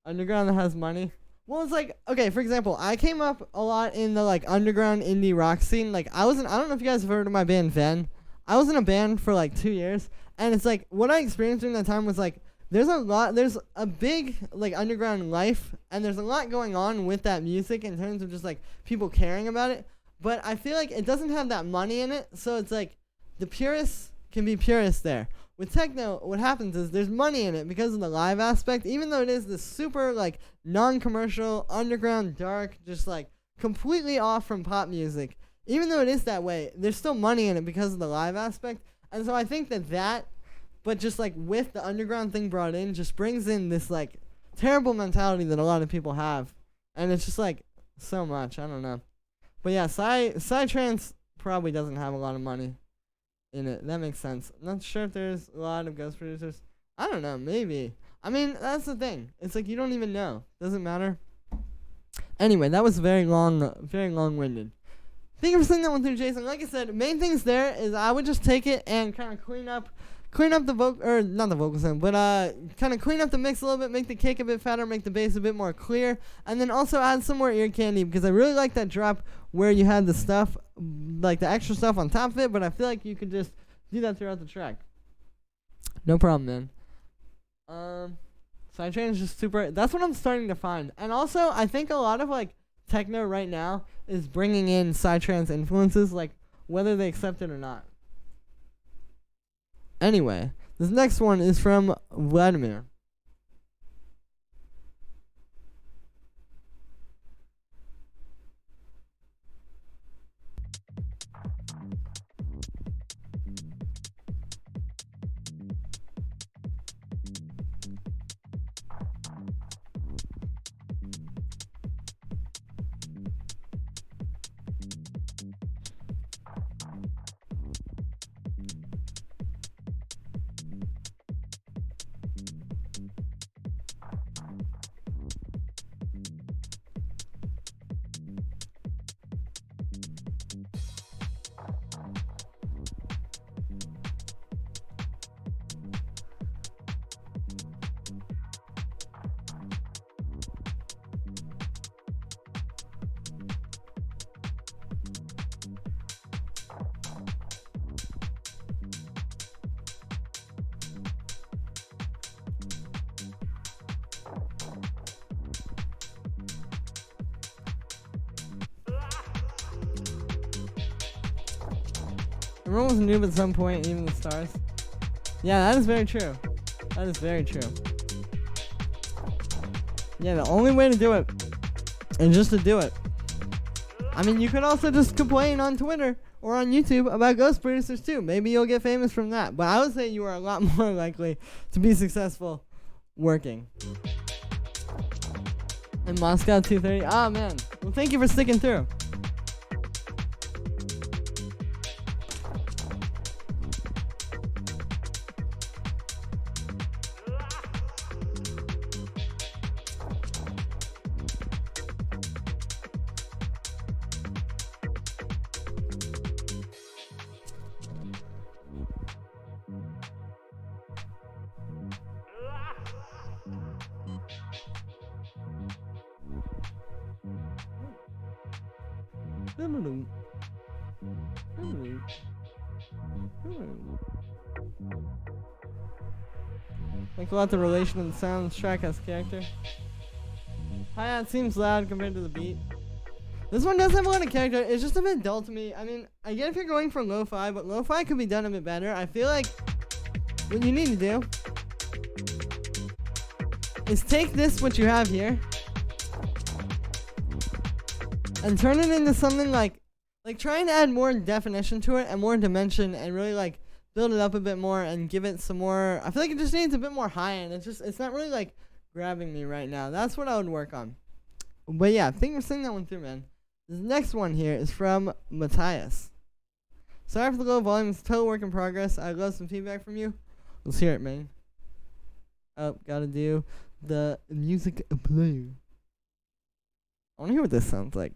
Underground that has money. Well, it's like, okay, for example, I came up a lot in the like underground indie rock scene. Like I don't know if you guys have heard of my band Ven. I was in a band for like 2 years, and it's like what I experienced during that time was like there's a big like underground life, and there's a lot going on with that music in terms of just like people caring about it. But I feel like it doesn't have that money in it, so it's like the purists can be purists there. With techno, what happens is there's money in it because of the live aspect, even though it is this super, like, non-commercial, underground, dark, just, like, completely off from pop music. Even though it is that way, there's still money in it because of the live aspect. And so I think that, but just, like, with the underground thing brought in, just brings in this, like, terrible mentality that a lot of people have. And it's just, like, so much. I don't know. But, yeah, Psytrance probably doesn't have a lot of money in it. That makes sense. I'm not sure if there's a lot of ghost producers. I don't know. Maybe. I mean, that's the thing. It's like you don't even know. Doesn't matter. Anyway, that was very long-winded. Thank you for sending that one through, Jason. Like I said, main things there is I would just take it and kind of clean up the vocal, or not the vocal sound, but kind of clean up the mix a little bit, make the kick a bit fatter, make the bass a bit more clear, and then also add some more ear candy because I really like that drop where you had the stuff, like the extra stuff on top of it, but I feel like you could just do that throughout the track. No problem, man. Sidetrain is just super. That's what I'm starting to find, and also I think a lot of like techno right now is bringing in Psytrance influences, like whether they accept it or not. Anyway, this next one is from Vladimir. Everyone was a noob at some point, even the stars. Yeah, that is very true. That is very true. Yeah, the only way to do it is just to do it. I mean, you could also just complain on Twitter or on YouTube about ghost producers too. Maybe you'll get famous from that. But I would say you are a lot more likely to be successful working. In Moscow 2:30. Oh, man. Well, thank you for sticking through. Like a lot the relation of the soundtrack has character. Hi-hat seems loud compared to the beat. This one does have a lot of character. It's just a bit dull to me. I mean, I get if you're going for lo-fi, but lo-fi could be done a bit better. I feel like what you need to do is take this, what you have here, and turn it into something like try and add more definition to it and more dimension and really like build it up a bit more and give it some more. I feel like it just needs a bit more high end. It's not really like grabbing me right now. That's what I would work on. But yeah, I think we're seeing that one through, man. This next one here is from Matthias. Sorry for the low volume. It's a total work in progress. I'd love some feedback from you. Let's hear it, man. Oh, gotta do the music player. I wanna hear what this sounds like.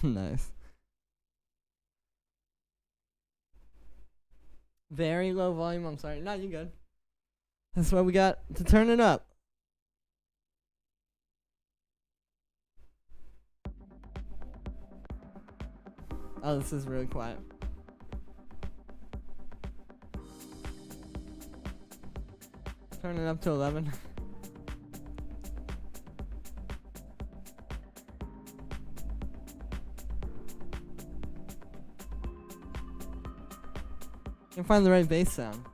Nice. very low volume. I'm sorry. No, you good. That's why we got to turn it up. Oh, this is really quiet. Turn it up to 11. Can't find the right bass sound.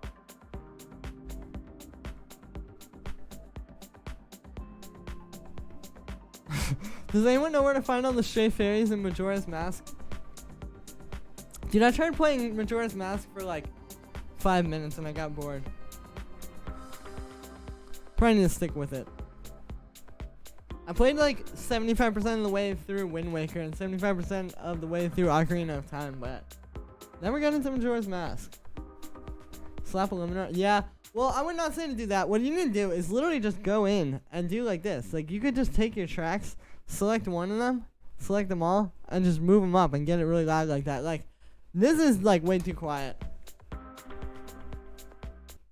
Does anyone know where to find all the stray fairies in Majora's Mask? Dude, I tried playing Majora's Mask for like 5 minutes and I got bored. Probably need to stick with it. I played like 75% of the way through Wind Waker and 75% of the way through Ocarina of Time, but never got into Majora's Mask. Slap Illumina. Yeah. Well, I would not say to do that. What you need to do is literally just go in and do like this. Like, you could just take your tracks, select one of them, select them all, and just move them up and get it really loud like that. Like, this is like way too quiet.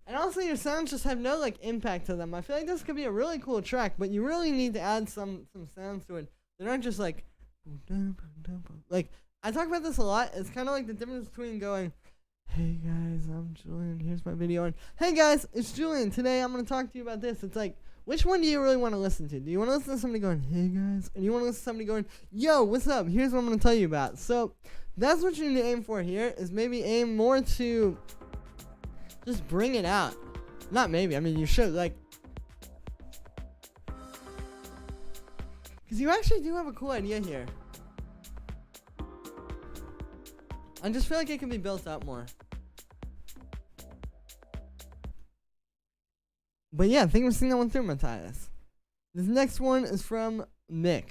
And also, your sounds just have no like impact to them. I feel like this could be a really cool track, but you really need to add some sounds to it. They aren't just like I talk about this a lot. It's kind of like the difference between going, "Hey guys, I'm Julian. Here's my video." And, "Hey guys, it's Julian. Today I'm gonna talk to you about this." It's like, which one do you really want to listen to? Do you want to listen to somebody going, "Hey guys," or do you want to listen to somebody going, "Yo, what's up? Here's what I'm gonna tell you about." So that's what you need to aim for here. Is maybe aim more to just bring it out. Not maybe. I mean, you should like. Because you actually do have a cool idea here. I just feel like it can be built up more. But yeah, I think we're seeing that one through, Matthias. This next one is from Mick.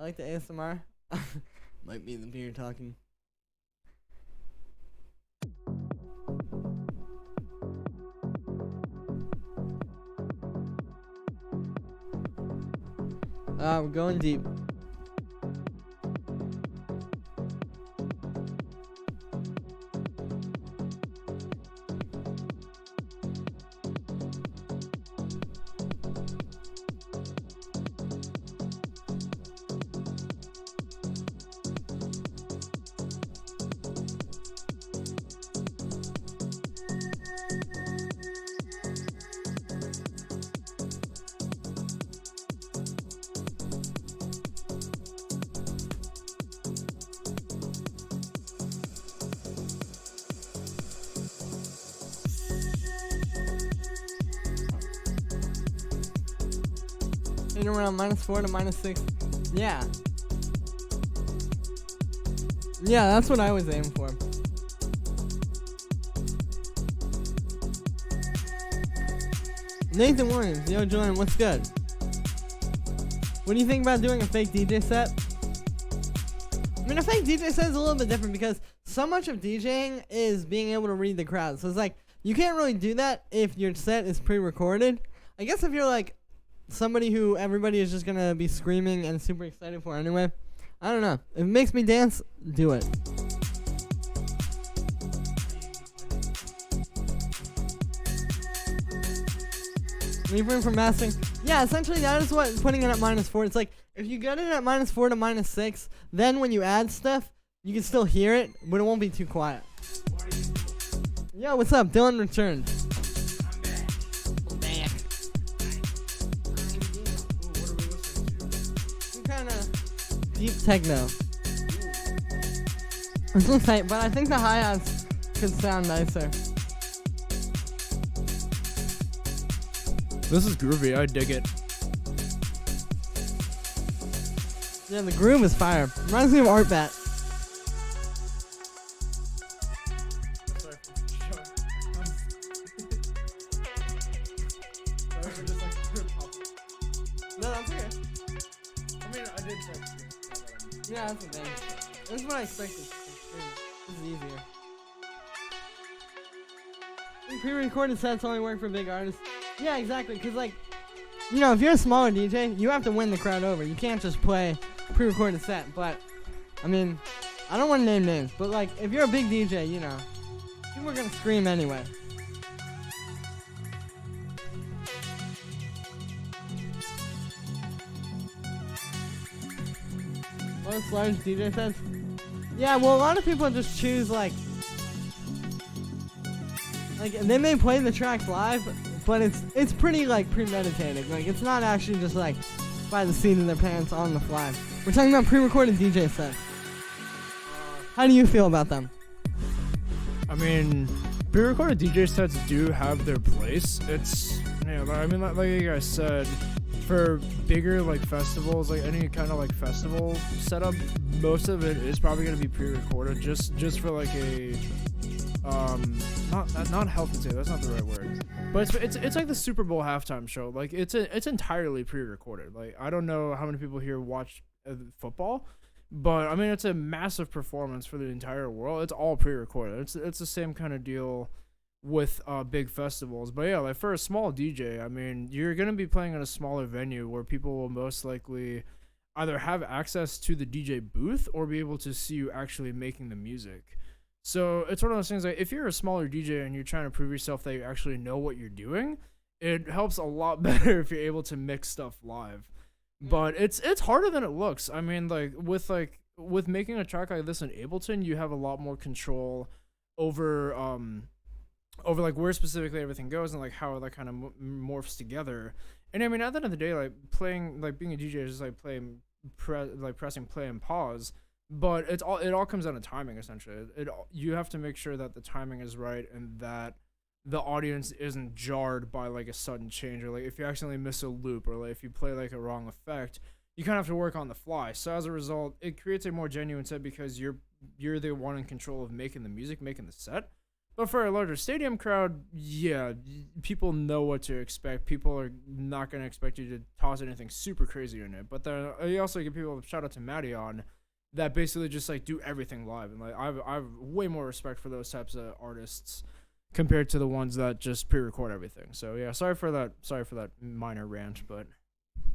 I like the ASMR. Might be the beer talking. We're going deep. Around -4 to -6. Yeah. Yeah, that's what I was aiming for. Nathan Williams, yo Julian, what's good? What do you think about doing a fake DJ set? I mean, a fake DJ set is a little bit different because so much of DJing is being able to read the crowd. So it's like, you can't really do that if your set is pre-recorded. I guess if you're like somebody who everybody is just gonna be screaming and super excited for anyway, I don't know. If it makes me dance, do it. Leave room for mastering. Yeah, essentially that is what putting it at -4. It's like, if you get it at -4 to -6, then when you add stuff, you can still hear it, but it won't be too quiet. Yo, what's up? Dylan returned. Deep techno. It's a tight, but I think the hi-hats could sound nicer. This is groovy. I dig it. Yeah, the groove is fire. Reminds me of Art Bat. No, that's okay. I mean, I did text you. Yeah, that's the thing. This is what I expected. This is easier. Pre-recorded sets only work for big artists. Yeah, exactly. Because, like, you know, if you're a smaller DJ, you have to win the crowd over. You can't just play pre-recorded set. But, I mean, I don't want to name names, but like if you're a big DJ, you know, people are gonna scream anyway. Most large DJ sets? Yeah, well, a lot of people just choose like they may play the tracks live, but it's pretty like premeditated. Like it's not actually just like by the seat of their pants on the fly. We're talking about pre-recorded DJ sets. How do you feel about them? I mean, pre-recorded DJ sets do have their place. It's, you know, I mean, like you guys said, for bigger like festivals, like any kind of like festival setup, most of it is probably gonna be pre-recorded, just for like a not health and safety. That's not the right word. But it's like the Super Bowl halftime show. Like it's entirely pre-recorded. Like I don't know how many people here watch football, but I mean it's a massive performance for the entire world. It's all pre-recorded. It's the same kind of deal with big festivals. But yeah, like for a small DJ, I mean you're gonna be playing in a smaller venue where people will most likely either have access to the DJ booth or be able to see you actually making the music. So it's one of those things like if you're a smaller DJ and you're trying to prove yourself that you actually know what you're doing, it helps a lot better if you're able to mix stuff live. But it's harder than it looks. I mean, like with making a track like this in Ableton, you have a lot more control over like where specifically everything goes and like how that kind of morphs together. And I mean, at the end of the day, like playing, like being a DJ is just like pressing play and pause. But it all comes down to timing essentially. You have to make sure that the timing is right and that the audience isn't jarred by like a sudden change, or like if you accidentally miss a loop, or like if you play like a wrong effect, you kind of have to work on the fly. So as a result, it creates a more genuine set because you're the one in control of making the music, making the set. But for a larger stadium crowd, yeah, people know what to expect. People are not going to expect you to toss anything super crazy in it. But then you also give people, shout out to Maddie on, that basically just like do everything live. And like I've way more respect for those types of artists compared to the ones that just pre-record everything. So yeah, sorry for that minor rant, but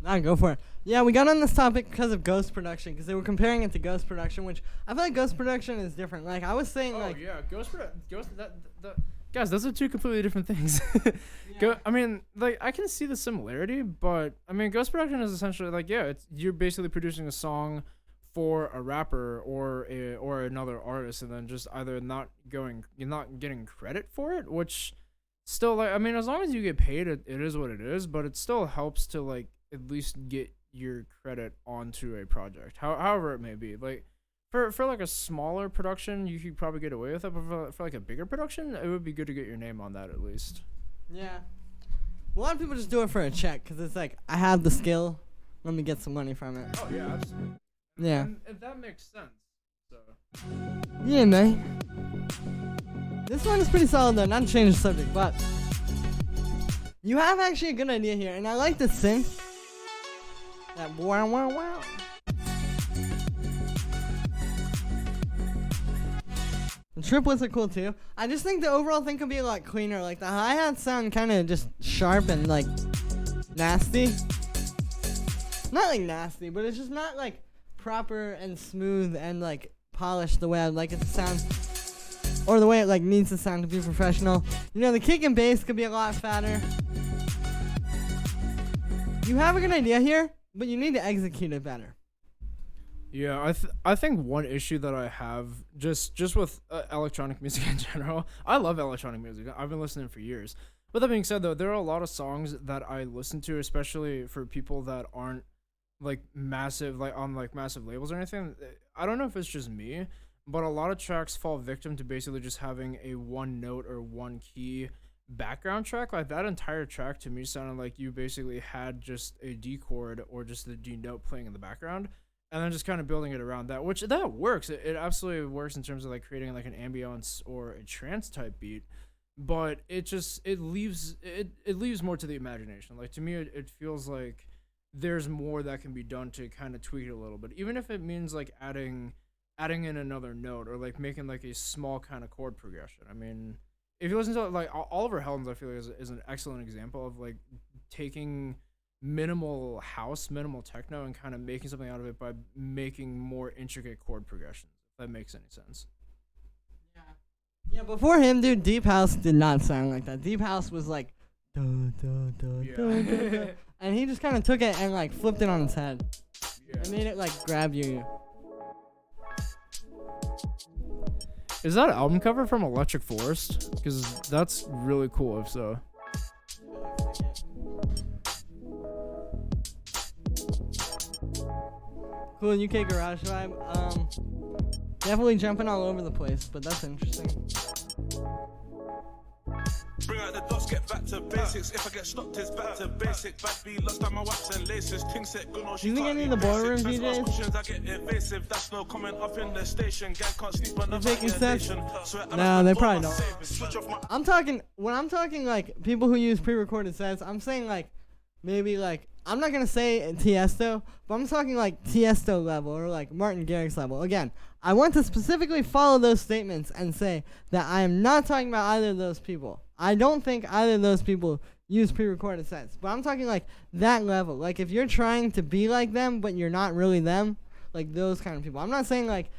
Nah, go for it. Yeah, we got on this topic because of Ghost Production, because they were comparing it to Ghost Production, which I feel like Ghost Production is different. Like I was saying, guys, those are two completely different things. Yeah. I mean, like I can see the similarity, but I mean, Ghost Production is essentially like, yeah, you're basically producing a song for a rapper or another artist, and then just either you're not getting credit for it, which still, like, I mean, as long as you get paid, it is what it is, but it still helps to like at least get your credit onto a project, however it may be. Like for like a smaller production, you could probably get away with it, but for like a bigger production, it would be good to get your name on that at least. Yeah. A lot of people just do it for a check, because it's like, I have the skill, let me get some money from it. Oh yeah, absolutely. Yeah. And that makes sense. So. Yeah, man. This one is pretty solid though, not to change the subject, but you have actually a good idea here, and I like the synth. That wow wow wow. The triplets are cool too. I just think the overall thing could be a lot cleaner. Like the hi-hats sound kind of just sharp and like nasty. Not like nasty, but it's just not like proper and smooth and like polished the way I'd like it to sound, or the way it like needs to sound to be professional. You know, the kick and bass could be a lot fatter. You have a good idea here, but you need to execute it better. Yeah, I think one issue that I have just with electronic music in general, I love electronic music. I've been listening for years. But that being said, though, there are a lot of songs that I listen to, especially for people that aren't like massive, like on like massive labels or anything. I don't know if it's just me, but a lot of tracks fall victim to basically just having a one note or one key background track. Like that entire track to me sounded like you basically had just a D chord or just the D note playing in the background, and then just kind of building it around that, which that works. It absolutely works in terms of like creating like an ambience or a trance type beat, but it leaves more to the imagination. Like to me, it feels like there's more that can be done to kind of tweak it a little bit, even if it means like adding in another note or like making like a small kind of chord progression. I mean, if you listen to like Oliver Heldens, I feel like is an excellent example of like taking minimal house, minimal techno, and kind of making something out of it by making more intricate chord progressions, that makes any sense. Yeah, before him, dude, Deep House did not sound like that. Deep House was like, duh, duh, duh, Yeah. duh, duh, duh. And he just kind of took it and like flipped it on its head. Yeah. And made it like grab you. Is that album cover from Electric Forest? Because that's really cool if so. Cool UK garage vibe. Definitely jumping all over the place, but that's interesting. Bring out the dots, get back to basics. If I get stopped, it's back to basic. Bad be lost on my waps and laces. King set good, no, Do you think any of the boiler room DJs? Questions, I get evasive. That's no comment up in the station. Gang can't sleep on the making sense? violation. No, they probably don't. I'm talking, when I'm talking like people who use pre-recorded sets, I'm saying like maybe like, I'm not gonna say Tiesto, but I'm talking like Tiesto level or like Martin Garrix level. Again, I want to specifically follow those statements and say that I am not talking about either of those people. I don't think either of those people use pre-recorded sets, but I'm talking like that level. Like if you're trying to be like them, but you're not really them, like those kind of people. I'm not saying like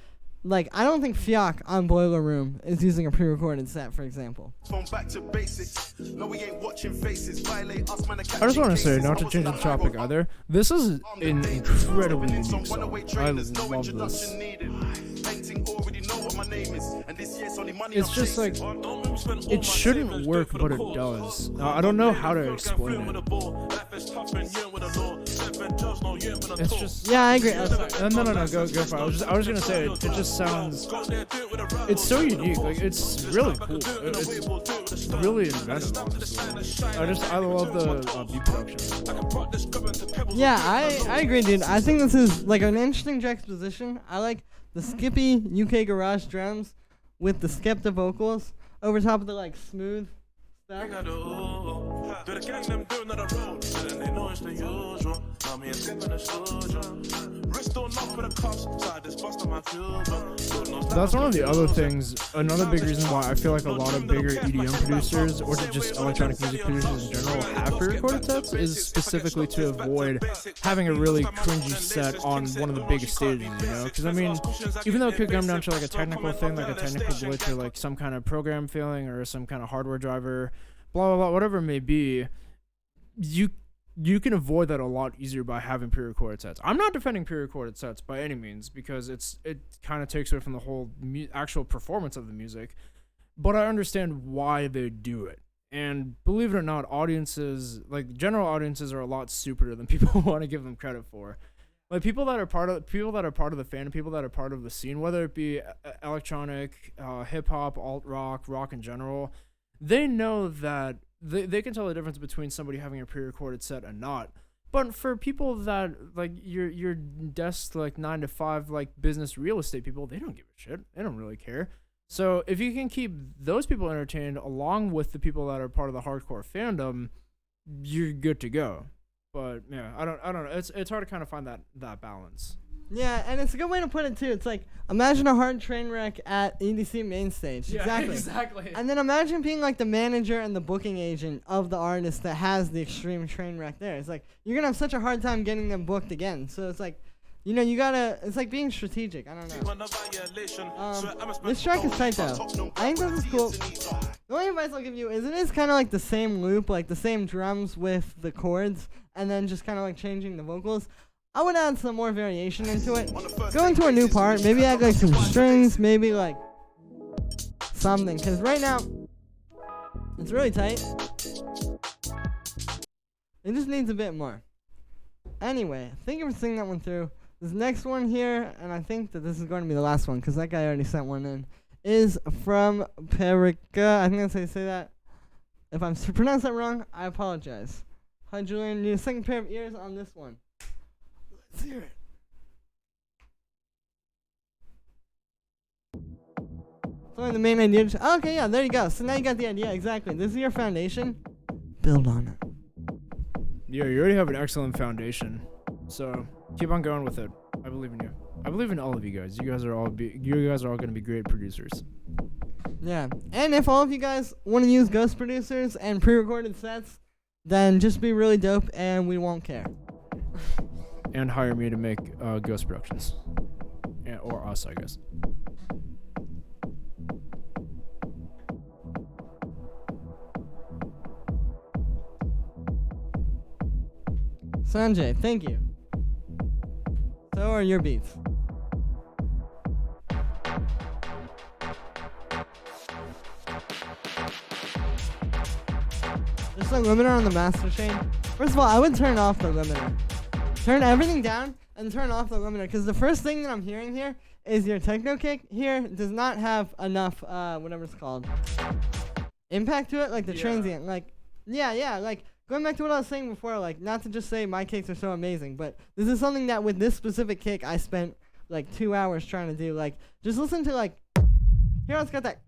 I don't think Fioc on Boiler Room is using a pre-recorded set, for example. Back to basics. No, we ain't watching faces. Violate us, man, I just want to say, not to change the topic either, this is an incredibly unique song. I love this. It's just like, it shouldn't work, but it does. I don't know how to explain it. It's just... Yeah, I agree. No, go for it. I was gonna say, it just sounds... It's so unique. Like, it's really cool. It's really inventive, honestly. I love the beat production. Yeah, I agree, dude. I think this is like an interesting juxtaposition. I like the skippy UK garage drums with the Skepta vocals over top of the like smooth stuff. That's one of the other things, another big reason why I feel like a lot of bigger EDM producers or just electronic music producers in general have pre-recorded sets is specifically to avoid having a really cringy set on one of the biggest stages, you know? Because I mean, even though it could come down to like a technical thing, like a technical glitch or like some kind of program failing or some kind of hardware driver, blah, blah, blah, whatever it may be, you can avoid that a lot easier by having pre-recorded sets. I'm not defending pre-recorded sets by any means because it kind of takes away from the whole actual performance of the music, but I understand why they do it. And believe it or not, audiences, like general audiences, are a lot stupider than people want to give them credit for. Like people that are part of the fandom, people that are part of the scene, whether it be electronic, hip hop, alt rock, rock in general, they know that. They can tell the difference between somebody having a pre-recorded set and not. But for people that like your desk like 9 to 5 like business real estate people, they don't give a shit. They don't really care. So if you can keep those people entertained along with the people that are part of the hardcore fandom, you're good to go. But yeah, I don't know. It's hard to kind of find that balance. Yeah, and it's a good way to put it too. It's like, imagine a hard train wreck at EDC main stage. Yeah, exactly. And then imagine being like the manager and the booking agent of the artist that has the extreme train wreck there. It's like, you're going to have such a hard time getting them booked again. So it's like, you know, you gotta, it's like being strategic. I don't know. This track is tight though. I think this is cool. The only advice I'll give you is it is kind of like the same loop, like the same drums with the chords, and then just kind of like changing the vocals. I would add some more variation into it. Go into a new part. Maybe add like some strings. Maybe like something. Because right now, it's really tight. It just needs a bit more. Anyway, thank you for seeing that one through. This next one here, and I think that this is going to be the last one because that guy already sent one in, is from Perica. I think that's how you say that. If I'm pronounced that wrong, I apologize. Hi, Julian. You need a second pair of ears on this one. Let's hear it. It's only the main idea. Okay, yeah, there you go. So now you got the idea. Exactly. This is your foundation. Build on it. Yeah, you already have an excellent foundation. So keep on going with it. I believe in you. I believe in all of you guys. You guys are all going to be great producers. Yeah. And if all of you guys want to use ghost producers and pre-recorded sets, then just be really dope and we won't care. And hire me to make ghost productions. Yeah, or us, I guess. Sanjay, thank you. So are your beats. Just a limiter on the master chain. First of all, I would turn off the limiter. Turn everything down and turn off the limiter, because the first thing that I'm hearing here is your techno kick here does not have enough, whatever it's called, impact to it, like the transient. Like, like, going back to what I was saying before, like, not to just say my kicks are so amazing, but this is something that with this specific kick, I spent, like, 2 hours trying to do. Like, just listen to, like, here it's got that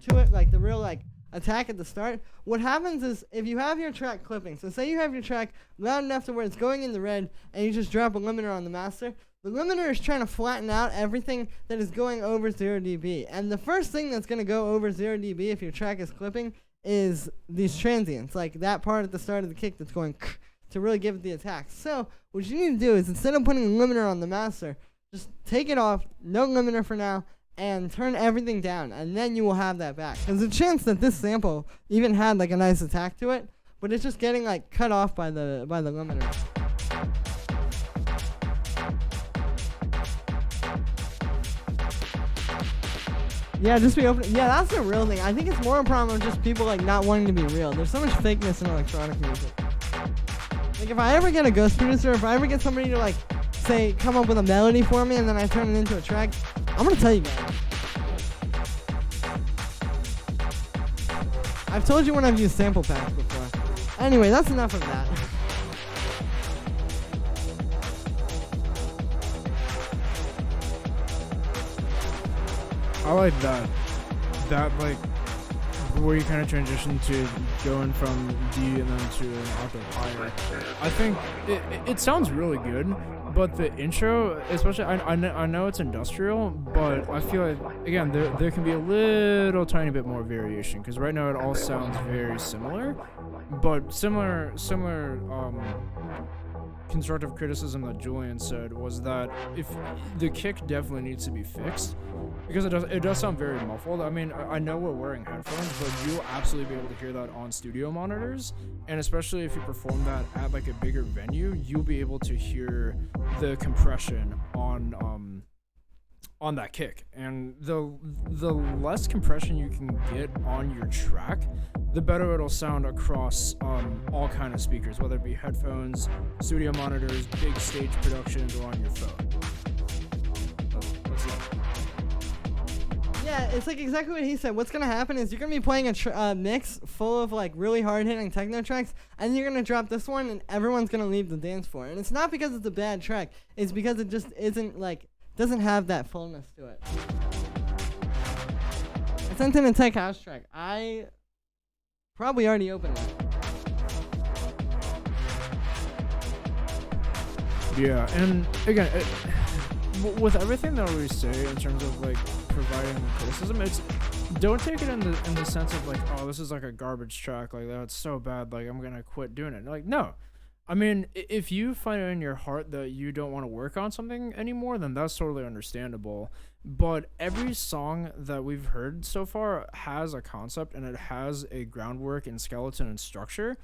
to it, like, the real, like, attack at the start. What happens is, if you have your track clipping, so say you have your track loud enough to where it's going in the red, and you just drop a limiter on the master, the limiter is trying to flatten out everything that is going over 0 dB. And the first thing that's going to go over 0 dB if your track is clipping is these transients, like that part at the start of the kick that's going to really give it the attack. So what you need to do is, instead of putting a limiter on the master, just take it off, no limiter for now, and turn everything down, and then you will have that back. There's a chance that this sample even had like a nice attack to it, but it's just getting like cut off by the limiter. Yeah, just be open. Yeah, that's the real thing. I think it's more a problem of just people like not wanting to be real. There's so much fakeness in electronic music. Like, if I ever get a ghost producer, if I ever get somebody to like say come up with a melody for me and then I turn it into a track, I'm gonna tell you guys. I've told you when I've used sample packs before. Anyway, that's enough of that. I like that. That, like, where you kind of transition to going from D and then to an octave higher. I think it sounds really good, but the intro, especially, I know it's industrial, but I feel like, again, there can be a little tiny bit more variation, because right now it all sounds very similar, but similar constructive criticism that Julian said was that if the kick definitely needs to be fixed, because it does sound very muffled. I mean, I know we're wearing headphones, but you'll absolutely be able to hear that on studio monitors, and especially if you perform that at like a bigger venue, you'll be able to hear the compression on that kick. And the less compression you can get on your track, the better it'll sound across all kind of speakers, whether it be headphones, studio monitors, big stage productions, or on your phone. That's it. Yeah, it's like exactly what he said. What's gonna happen is you're gonna be playing a mix full of like really hard-hitting techno tracks, and you're gonna drop this one, and everyone's gonna leave the dance floor. And it's not because it's a bad track; it's because it just isn't like doesn't have that fullness to it. I sent in a tech house track. I probably already opened it. Yeah, and again, with everything that we say in terms of like providing criticism, it's don't take it in the sense of like, oh, this is like a garbage track, like that's so bad, like I'm gonna quit doing it. Like, no. I mean, if you find it in your heart that you don't want to work on something anymore, then that's totally understandable. But every song that we've heard so far has a concept, and it has a groundwork and skeleton and structure.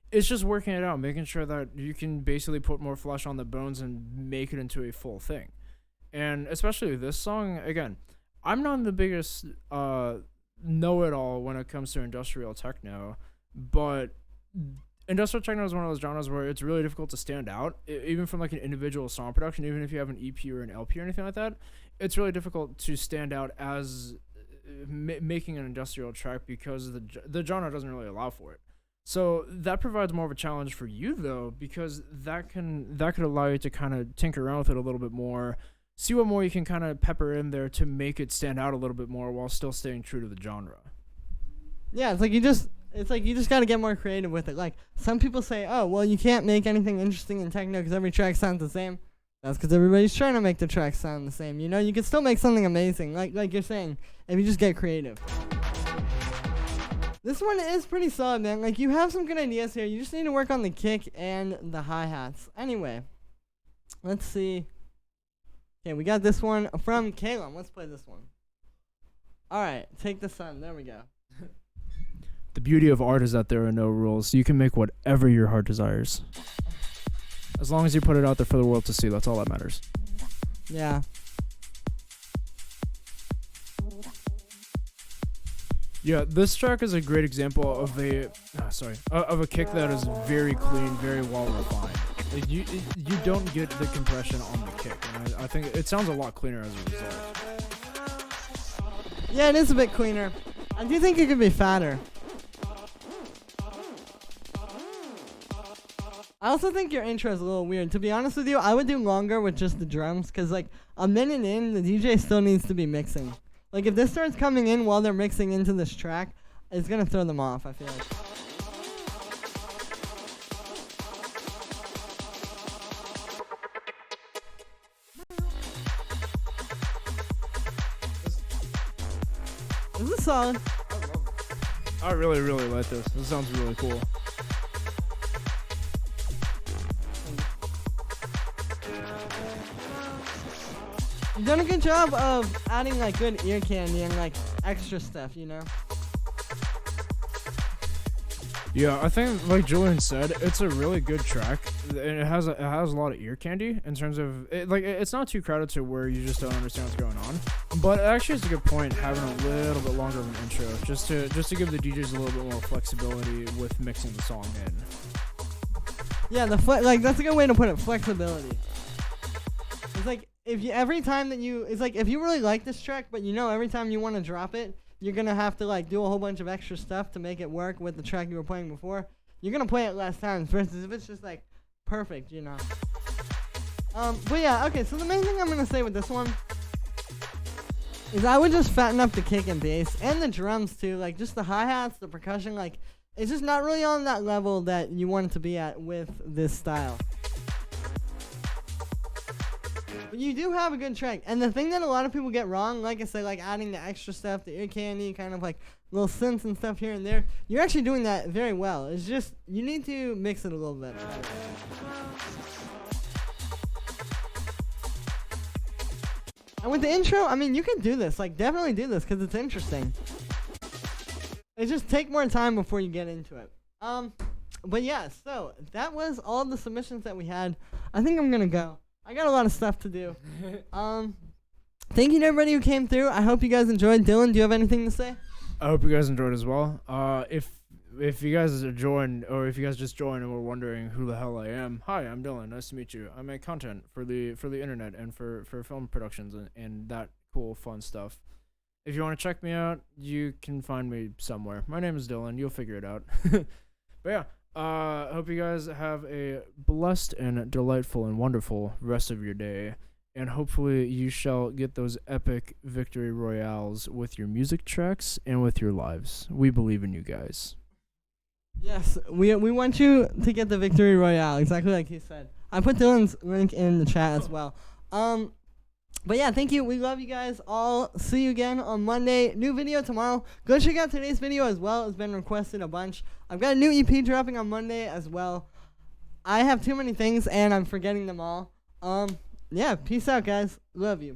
It's just working it out, making sure that you can basically put more flesh on the bones and make it into a full thing. And especially with this song, again, I'm not the biggest know-it-all when it comes to industrial techno, but industrial techno is one of those genres where it's really difficult to stand out, even from like an individual song production. Even if you have an EP or an LP or anything like that, it's really difficult to stand out as making an industrial track, because the genre doesn't really allow for it. So that provides more of a challenge for you though, because that could allow you to kind of tinker around with it a little bit more, see what more you can kind of pepper in there to make it stand out a little bit more while still staying true to the genre. Yeah, it's like you just got to get more creative with it. Like, some people say, oh, well, you can't make anything interesting in techno because every track sounds the same. That's because everybody's trying to make the tracks sound the same. You know, you can still make something amazing, like you're saying, if you just get creative. This one is pretty solid, man. Like, you have some good ideas here. You just need to work on the kick and the hi-hats. Anyway, let's see. Okay, we got this one from Caleb. Let's play this one. All right, Take the Sun. There we go. The beauty of art is that there are no rules. You can make whatever your heart desires. As long as you put it out there for the world to see, that's all that matters. Yeah. Yeah, this track is a great example of a kick that is very clean, very well refined. Like you don't get the compression on the kick, and I think it sounds a lot cleaner as a result. Yeah, it is a bit cleaner. I do think it could be fatter. I also think your intro is a little weird. To be honest with you, I would do longer with just the drums, because like a minute in, the DJ still needs to be mixing. Like if this starts coming in while they're mixing into this track, it's gonna throw them off, I feel like. This is solid. I really, really like this. This sounds really cool. You've done a good job of adding like good ear candy and like extra stuff, you know? Yeah, I think like Julian said, it's a really good track. And it has a lot of ear candy in terms of it, like it's not too crowded to where you just don't understand what's going on. But it actually is a good point having a little bit longer of an intro just to give the DJs a little bit more flexibility with mixing the song in. Yeah, like that's a good way to put it, flexibility. It's like if you if you really like this track, but you know every time you want to drop it, you're gonna have to like do a whole bunch of extra stuff to make it work with the track you were playing before. You're gonna play it less times versus if it's just like perfect, you know. But yeah, okay. So the main thing I'm gonna say with this one is I would just fatten up the kick and bass and the drums too, like just the hi-hats, the percussion. Like it's just not really on that level that you want it to be at with this style. But you do have a good track. And the thing that a lot of people get wrong, like I said, like adding the extra stuff, the ear candy, kind of like little synths and stuff here and there, you're actually doing that very well. It's just, you need to mix it a little bit. And with the intro, I mean, you can do this. Like, definitely do this because it's interesting. It just take more time before you get into it. But yeah, so that was all the submissions that we had. I think I'm going to go. I got a lot of stuff to do. Thank you to everybody who came through. I hope you guys enjoyed. Dylan, do you have anything to say? I hope you guys enjoyed as well. If you guys joined, or if you guys just joined and were wondering who the hell I am, hi, I'm Dylan. Nice to meet you. I make content for the internet and for film productions and that cool fun stuff. If you want to check me out, you can find me somewhere. My name is Dylan. You'll figure it out. But yeah. Hope you guys have a blessed and delightful and wonderful rest of your day. And hopefully you shall get those epic victory royales with your music tracks and with your lives. We believe in you guys. Yes, we want you to get the victory royale, exactly like he said. I put Dylan's link in the chat as well. But yeah, thank you. We love you guys all. See you again on Monday. New video tomorrow. Go check out today's video as well. It's been requested a bunch. I've got a new EP dropping on Monday as well. I have too many things and I'm forgetting them all. Yeah, peace out, guys. Love you.